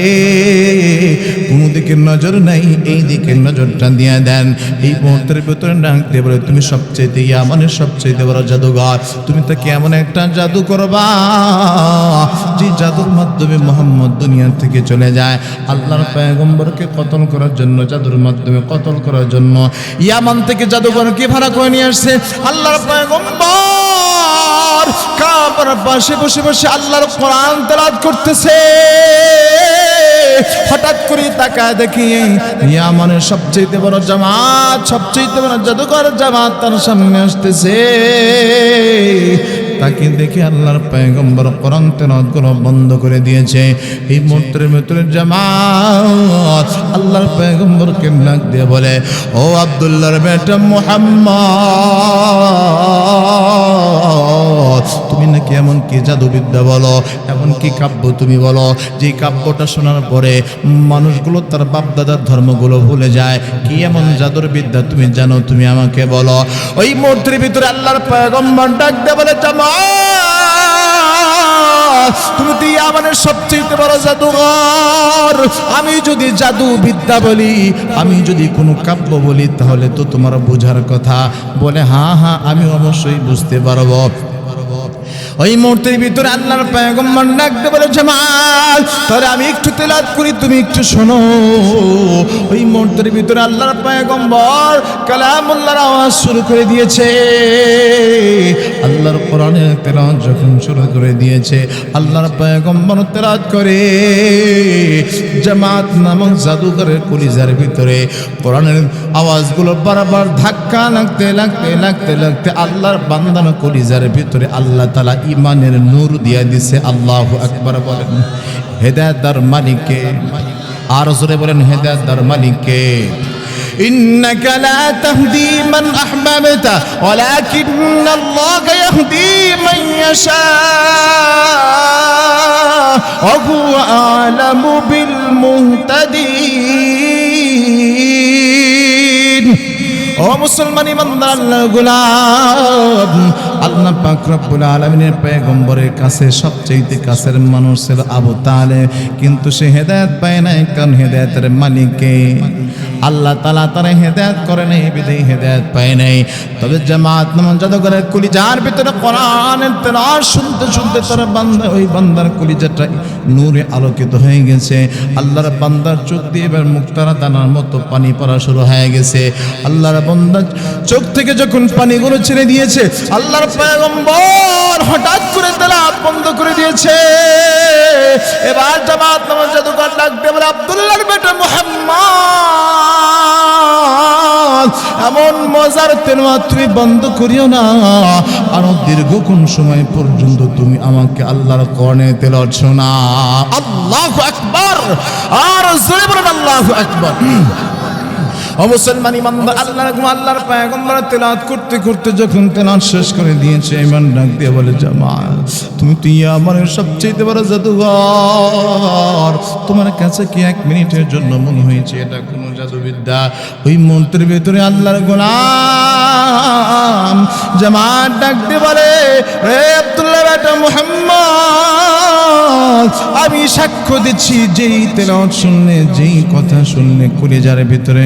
কোন দিকে নজর নাই, এই দিকে নজরটা দিয়ে দেন। এই মুহূর্তের ভিতরে ডাকতে বলে, তুমি সবচেয়ে ইয়ামানের সবচেয়ে বড় জাদুঘর, তুমি তাকে এমন একটা জাদু করবা যে জাদুর মাধ্যমে মুহাম্মদ দুনিয়া থেকে চলে যায়। আল্লাহর পয়গম্বরকে কতল করার জন্য, জাদুর মাধ্যমে কতল করার জন্য ইয়ামান থেকে জাদুঘরকে ভাড়া করে নিয়ে আসছে। আল্লাহর পয়গম্বর কাবার পাশে বসে বসে আল্লাহর কোরআন তেলাওয়াত করতেছে। হঠাৎ করে তাকায় দেখি ইয়ামানের সবচেয়ে বড় জামাত, সবচেয়ে বড় জাদুঘর জামাত তার সামনে আসতেছে। তাকে দেখে আল্লাহর পয়গম্বর কোরআন তেলাওয়াত করা বন্ধ করে দিয়েছে। এই মুহূর্তের ভিতরে জামাত আল্লাহর পয়গম্বরকে ডাক দিয়ে বলে, ও আব্দুল্লাহর বেটা মুহাম্মদ, তুমি নাকি এমন কি জাদুবিদ্যা বলো, এমন কি কাব্য তুমি বলো, যে কাব্যটা শোনার পরে মানুষগুলো তার বাপদাদার ধর্মগুলো ভুলে যায়। কি এমন জাদুর বিদ্যা তুমি জানো, তুমি আমাকে বলো। ওই মুহূর্তের ভিতরে আল্লাহর পয়গম্বর ডাক দিয়ে বলে, জামাত, তুমি তো ইয়ামানের সবচেয়ে বড় জাদুঘর। আমি যদি জাদু বিদ্যা বলি, আমি যদি কোনো কাব্য বলি, তাহলে তো তোমার বোঝার কথা। বলে, হ্যাঁ হ্যাঁ, আমি অবশ্যই বুঝতে পারবো। ওই মুহূর্তের ভিতরে আল্লাহর পয়গম্বর ডাকতে বলে, জামাল, তাহলে আমি একটু তেলাওয়াত করি, তুমি একটু শোনো। ওই মুহূর্তের ভিতরে আল্লাহর পয়গম্বর কালামুল্লাহর আওয়াজ শুরু করে দিয়েছে। আল্লাহর কোরআনের তেলাওয়াত যখন শুরু করে দিয়েছে, আল্লাহর পয়গম্বর তেলাওয়াত করে। জামাত নামক জাদুঘরের কলিজার ভিতরে কোরআনের আওয়াজগুলো বারবার ধাক্কা লাগতে লাগতে লাগতে লাগতে আল্লাহর বান্দার কলিজার ভিতরে আল্লাহ তাআলা ইমানের নূর দিয়া দিছে। আল্লাহু আকবার বলেন। হেদায়েতের মালিককে, আর জোরে বলেন, হেদায়েতের মালিককে। ইন্নাকা লা তাহদি মান আহবাবতা ওয়ালাকিন্নাল্লাহা ইয়াহদি মান ইয়াশা ওয়া হুয়া আ'লামু বিল মুহতাদিন। ও মুসলমান ইমানদার আল্লাহর গোলাম, আল্লাহ পাক রব্বুল আলামিনের পয়গম্বরের কাছে সবচেয়ে কাছের মানুষ ছিল আবু তালেব, কিন্তু সে হেদায়েত পায় নাই। কারণ হেদায়েতের মালিককে আল্লাহ তাআলা তারে হেদায়েত করে নাই, বিধায় হেদায়েত পায় নাই। তবে জামাত নামক জাদুঘরের কলিজার ভিতরে কোরআনের তেলাওয়াত শুনতে শুনতে তার বান্দা, ওই বান্দার কলিজাটা নূরে আলোকিত হয়ে গেছে। আল্লাহর বান্দার চোখ দিয়ে এবার মুক্তারা দানার মতো পানি পড়া শুরু হয়ে গেছে। আল্লাহর বান্দার চোখ থেকে যখন পানিগুলো ছেড়ে দিয়েছে, আল্লাহর পয়গম্বর হঠাৎ করে তেলাওয়াত বন্ধ করে দিয়েছে। এবার জামাত নামক জাদুঘর ডাকতে বলে, আব্দুল্লাহর বেটা মুহাম্মদ, এমন মজার তেলাওয়াত তুমি বন্ধ করিও না। আরো দীর্ঘক্ষণ সময় পর্যন্ত তুমি আমাকে আল্লাহর কোরআনের তেলাওয়াত শোনা। আল্লাহু আকবার, আর জোরে বলেন আল্লাহু আকবার। ও মুসলমান ইমানদার আল্লাহর পয়গম্বর তেলাওয়াত করতে করতে যখন তেলাওয়াত শেষ করে দিয়েছে, ইমান ডাক দিয়ে বলে, জামাত, তুমি তো ইয়ামানের সবচেয়ে বড় জাদুঘর, তোমার কাছে কি এক মিনিটের জন্য মনে হয়েছে এটা কোনো জাদুবিদ্যা? ওই মন্ত্রের ভিতরে আল্লাহর গোলাম জামাত ডাক দিয়ে বলে, রে আব্দুল্লাহ বেটা মুহাম্মদ, আমি সাক্ষ্য দিচ্ছি, যেই তেলাওয়াত শুনলে, যেই কথা শুনলে কলিজার ভিতরে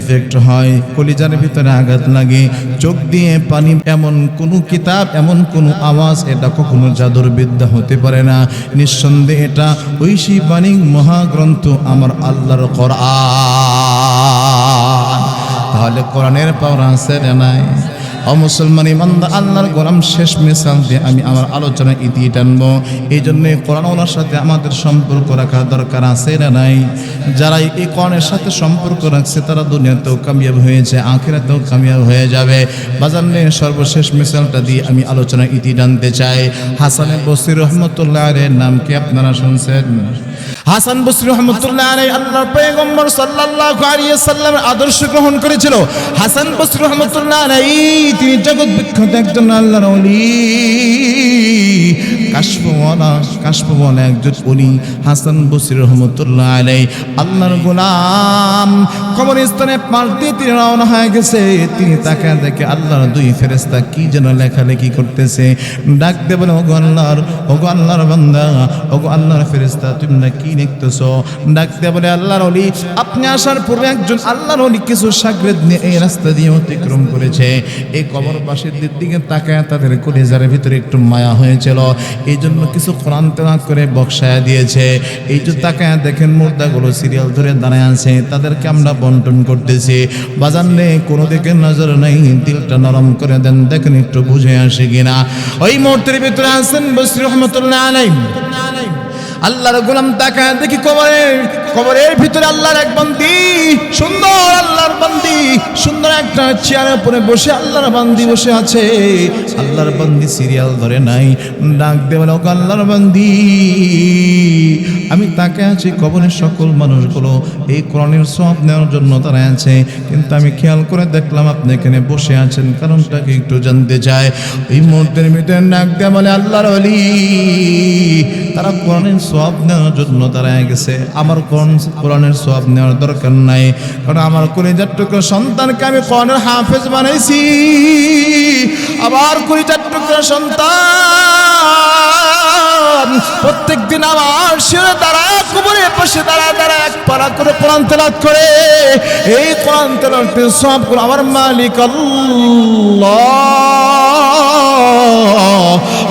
ইফেক্ট হয়, কলিজার ভিতরে আঘাত লাগে, চোখ দিয়ে পানি, এমন কোনো কিতাব, এমন কোনো আওয়াজ, এটা কখনো জাদুর বিদ্যা হতে পারে না। নিঃসন্দেহে এটা ঐশী বাণিক মহাগ্রন্থ আমার আল্লাহর কোরআন। তাহলে কোরআনের পাওয়ার আছে না নাই? মুসলমান ইমানদার আল্লাহর গোলাম, শেষ মিসাল দিয়ে আমি আমার আলোচনা ইতি টানবো। এই জন্য কোরআন ওনার সাথে আমাদের সম্পর্ক রাখা দরকার আছে না নাই? যারা এই কোরআনের সাথে সম্পর্ক রাখছে তারা দুনিয়াতেও কামিয়াব হয়েছে, আখিরাতেও কামিয়াব হয়ে যাবে। বাজার নিয়ে সর্বশেষ মিসালটা দিয়ে আমি আলোচনা ইতি টানতে চাই। হাসান বসরি রহমতুল্লাহ আলাইহির নাম কি আপনারা শুনছেন? হাসান বসরি রহমতুল্লাহ আলাইহি আল্লাহর পয়গম্বর সাল্লাল্লাহু আলাইহি ওয়াসাল্লামের আদর্শ গ্রহণ করেছিল। হাসান বসরি রহমতুল্লাহ আলাইহি তিনি জগৎ বিখ্যাত একজন আল্লাহর ওলি, কাশফওয়ালা একজন ওলি। হাসান বসরি রহমতুল্লাহ আলাইহি আল্লাহর গোলাম কবরস্থানে পাল্টে তিনি রওনা হয়ে গেছে। তিনি তাকায় দেখে আল্লাহর দুই ফেরেশতা কি যেন লেখালেখি করতেছে। ডাক দিয়ে বলে, ওগো আল্লাহর বান্দা, ওগো আল্লাহর ফেরেশতা, তোমরা কি লিখতেছো? ডাক দিয়ে বলে, আল্লাহর ওলি, আপনি আসার পূর্বে একজন আল্লাহর ওলি কিছু শাগরেদ নিয়ে এই রাস্তা দিয়ে অতিক্রম করেছে। এই কবরবাসীর দিকে তাকায় তাদের কলিজার ভিতরে একটু মায়া হয়েছিল, এই জন্য কিছু কোরআন তেলাওয়াত করে বক্সায়া দিয়েছে। এই যে তাকায় দেখেন মুর্দাগুলো সিরিয়াল ধরে দাঁড়ায় আছে, তাদেরকে আমরা বন্টন করতেছি। বাজার নেই, কোনো দিকে নজর নেই, দিলটা নরম করে দেন, দেখেন একটু বুঝে আসে কিনা। ওই মুহূর্তের ভিতরে হাসান বসরি রহমতুল্লাহ আলাইহি আল্লাহর গোলাম তাকায় দেখি কবরের ভিতরে আল্লাহর এক বান্দি, সুন্দর আল্লাহর বান্দি, সুন্দর একটা চেয়ারের উপরে বসে আল্লাহর বান্দি বসে আছে। আল্লাহর বান্দি সিরিয়াল ধরে নাই। ডাক দিয়ে বলে, ওগো আল্লাহর বান্দি, আমি তাকায় আছি, কবরের সকল মানুষগুলো এই কোরআনের সওয়াব নেওয়ার জন্য দাঁড়ায় আছে, কিন্তু আমি খেয়াল করে দেখলাম আপনি এখানে বসে আছেন, কারণটাকে একটু জানতে চাই। এই মুহূর্তের ভিতরে ডাক দিয়ে বলে, আল্লাহর ওলি, তারা কোরআনের সওয়াব নেওয়ার জন্য দাঁড়ায় গেছে। আমার কোরআনের সওয়াব নেওয়ার দরকার নাই, কারণ আমার কলিজার টুকরো সন্তানকে আমি কোরআনের হাফেজ বানাইছি। আবার কলিজার টুকরো সন্তান প্রত্যেক দিন আমার শিরে দাঁড়ায়, কবরের পাশে দাঁড়ায় এক পারা করে কোরআন তেলাওয়াত করে। এই কোরআন তেলাওয়াতের সওয়াবগুলো আমার মালিক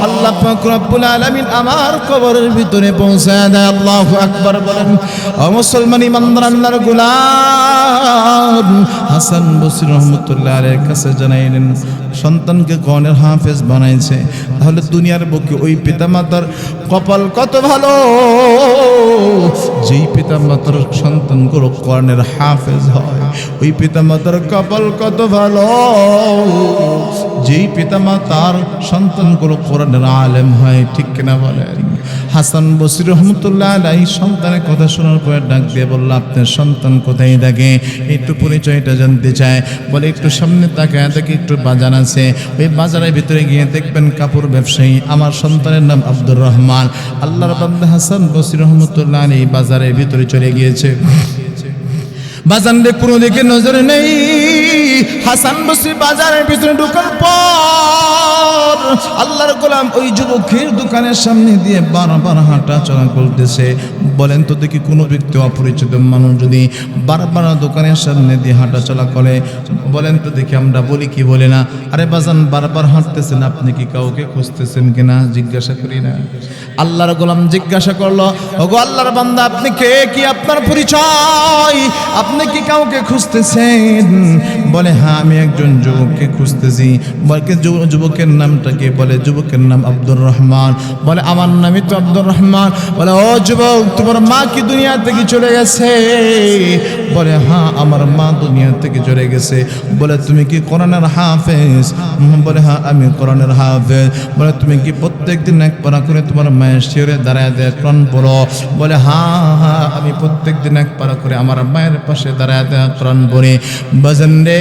আল্লাহ পাক রব্বুল আলামিন আমার কবরের ভিতরে পৌঁছায় দেয়। আল্লাহু আকবার বলেন। ও মুসলমান ইমানদার আল্লাহর গোলাম হাসান বসরি রহমতুল্লাহ আলাইহির কাছে জানাইলেন, সন্তানকে কোরআনের হাফেজ বানাইছে, তাহলে দুনিয়ার বুকে ওই পিতামাতার কপাল কত ভালো, যেই পিতামাতার সন্তানগুলো কোরআনের হাফেজ হয়। ওই পিতামাতার কপাল কত ভালো, যেই পিতামাতার সন্তানগুলো কোরআনের আলেম হয়। ঠিক কিনা বলেন? হাসান বসরি রহমতুল্লাহ আলাইহি সন্তানের কথা শোনার পরে ডাক দিয়ে বলল, আপনার সন্তান কোথায় থাকে? একটু পরিচয়টা জানতে চায়। বলে, একটু সামনে তাকায় দেখি একটু বাজার আছে, ওই বাজারের ভিতরে গিয়ে দেখবেন কাপড় ব্যবসায়ী, আমার সন্তানের নাম আব্দুর রহমান। আল্লাহর বান্দা হাসান বসরি রহমতুল্লাহ আলাইহি বাজারের ভিতরে চলে গিয়েছে। বাজারে কোনো দিকে নজর নেই। হাসান বসরি বাজারের ভিতরে ঢোকার পর আল্লাহর গোলাম ওই যুবকের দোকানের সামনে দিয়ে বারবার হাঁটা চলা করতেছে। বলেন তো দেখি, কোনো ব্যক্তি অপরিচিত মানুষ যদি বারবার দোকানের সামনে দিয়ে হাঁটা চলা করে, বলেন তো দেখি আমরা বলি কি বলে না? আরে বাজান, বারবার হাঁটতেছেন, আপনি কি কাউকে খুঁজতেছেন কিনা? জিজ্ঞাসা করি না? আল্লাহর গোলাম জিজ্ঞাসা করলো, ওগো আল্লাহর বান্দা, আপনি কে, কি আপনার পরিচয়? আপনি কি কাউকে খুঁজতেছেন? বলে, হ্যাঁ, আমি একজন যুবককে খুঁজতেছি। বলে, যুবকের নামটা কি? বলে, যুবকের নাম আব্দুর রহমান। বলে, আমার নামই তো আব্দুর রহমান। বলে, ও যুবক, তোমার মা কি দুনিয়া থেকে চলে গেছে? বলে, হ্যাঁ, আমার মা দুনিয়া থেকে চলে গেছে। বলে, তুমি কি কোরআনের হাফেজ? বলে, হ্যাঁ, আমি কোরআনের হাফেজ। বলে, তুমি কি প্রত্যেকদিন এক পারা করে তোমার মায়ের শিরে দাঁড়ায় দেয় কোরআন পড়ো? বলে, হ্যাঁ, আমি প্রত্যেকদিন এক পারা করে আমার মায়ের পাশে দাঁড়ায় দেয় কোরআন পড়ি। বাজান রে,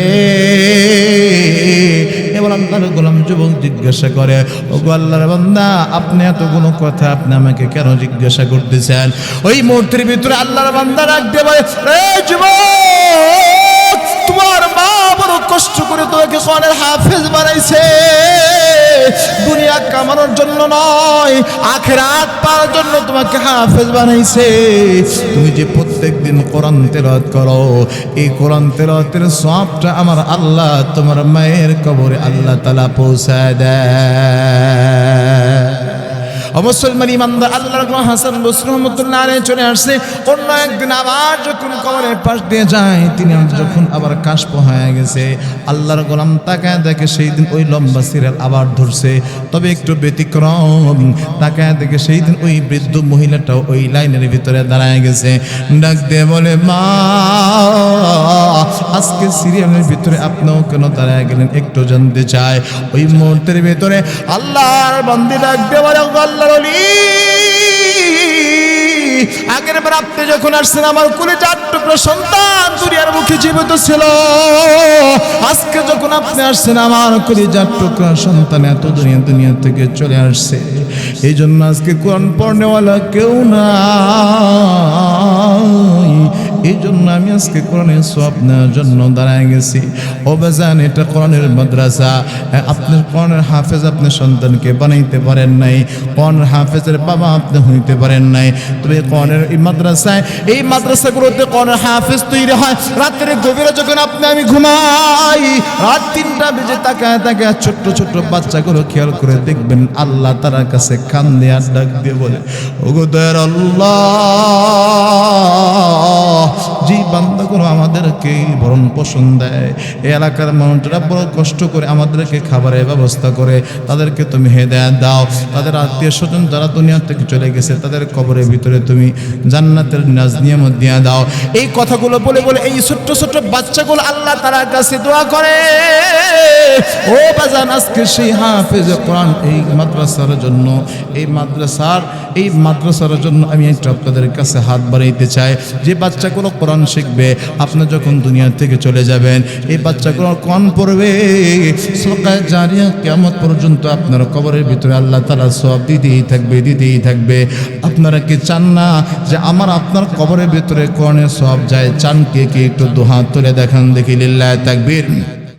এবার আল্লাহর গোলাম যুবক জিজ্ঞাসা করে, ওগো আল্লাহর বান্দা, আপনি এতগুলো কথা আপনি আমাকে কেন জিজ্ঞাসা করতেছেন? ওই মুহূর্তের ভিতরে আল্লাহর বান্দা ডাক দিয়ে বলে, রে যুবক, তোমার মা বড় কষ্ট করে তোমাকে কোরআনের হাফেজ বানাইছে। দুনিয়া কামানোর জন্য নয়, আখিরাত পাওয়ার জন্য তোমাকে হাফেজ বানাইছে। তুমি যে প্রত্যেকদিন কোরআন তেলাওয়াত করো, এই কোরআন তেলাওয়াতের সওয়াবটা আমার আল্লাহ তোমার মায়ের কবরে আল্লাহ তাআলা পৌঁছায় দেয়। মুসলমান ইমানদার আল্লাহর গোলাম হাসান বসরি রহমাতুল্লাহ আলাইহি চলে আসছে। অন্য একদিন আবার যখন কবরের পাশ দিয়ে যায়, তিনি যখন আবার কাশফ হয়ে গেছে, আল্লাহর গোলাম তাকায় দেখে সেই দিন ওই লম্বা সিরিয়াল আবার ধরছে। তবে একটু ব্যতিক্রম, তাকায় দেখে সেই দিন ওই বৃদ্ধ মহিলাটাও ওই লাইনের ভিতরে দাঁড়ায় গেছে। ডাক দিয়ে বলে, মা আজকে সিরিয়ালের ভিতরে আপনিও কেন দাঁড়ায় গেলেন, একটু জানতে চাই। ওই মুহূর্তের ভিতরে আল্লাহর বান্দা ডাক দিয়ে বলে, আল্লাহর ওলি, আগের বার আপনি যখন আসছেন আমার কোলে 4 টুকরো সন্তান দুনিয়ার মুখে জীবিত ছিল। আজকে যখন আপনি আসছেন আমার কোলে 4 টুকরো সন্তান এত দুনিয়া থেকে চলে আসছে। এই জন্য আজকে কোরআন পড়নেওয়ালা কেউ নাই। এই জন্য আমি আজকে কোরআনের সওয়াব নেওয়ার জন্য দাঁড়ায় গেছি। ও বাজান, এটা কোরআনের মাদ্রাসা। আপনি কোরআনের হাফেজ আপনার সন্তানকে বানাইতে পারেন নাই, কোরআনের হাফেজের বাবা আপনি হইতে পারেন নাই। তবে কোরআনের এই মাদ্রাসায়, এই মাদ্রাসাগুলোতে কোরআনের হাফেজ তৈরি হয়। রাত্রে গভীরে যখন আমি ঘুমাই, রাত 3টা বেজে তাকায় তাকায় ছোট্ট ছোট্ট বাচ্চাগুলো খেয়াল করে দেখবেন আল্লাহ তার কাছে কান দিয়ে আর ডাক দিয়ে বলে, ওগো দয়ার আল্লাহ, যে বান্দাগুলো আমাদেরকে ভরণ পোষণ দেয়, এই এলাকার মানুষরা বড় কষ্ট করে আমাদেরকে খাবারের ব্যবস্থা করে, তাদেরকে তুমি হেদায়েত দাও। তাদের আত্মীয় স্বজন যারা দুনিয়া থেকে চলে গেছে তাদের কবরের ভিতরে তুমি জান্নাতের নাজ নিয়ামত দিয়ে দাও। এই কথাগুলো বলে বলে এই ছোট্ট ছোট্ট বাচ্চাগুলো আল্লাহ তাআলার কাছে দোয়া করে। ও বাজান, আজকে সেই হাফেজ কোরআন এই মাদ্রাসার জন্য, এই মাদ্রাসার জন্য আমি একটু আপনাদের কাছে হাত বাড়াইতে চাই। যে বাচ্চাগুলো কোরআন শিখবে, আপনি যখন দুনিয়া থেকে চলে যাবেন, এই বাচ্চাগুলো কোরআন পড়বে, সদকা জারিয়া কিয়ামত পর্যন্ত আপনার কবরের ভিতরে আল্লাহ তাআলা সওয়াব দিতেই থাকবে। আপনারা কি চান না যে আপনার কবরের ভিতরে কোরআনের সওয়াব যায়? চান কে একটু দুহাত তুলে দেখান দেখি, লিল্লাহি তাকবীর।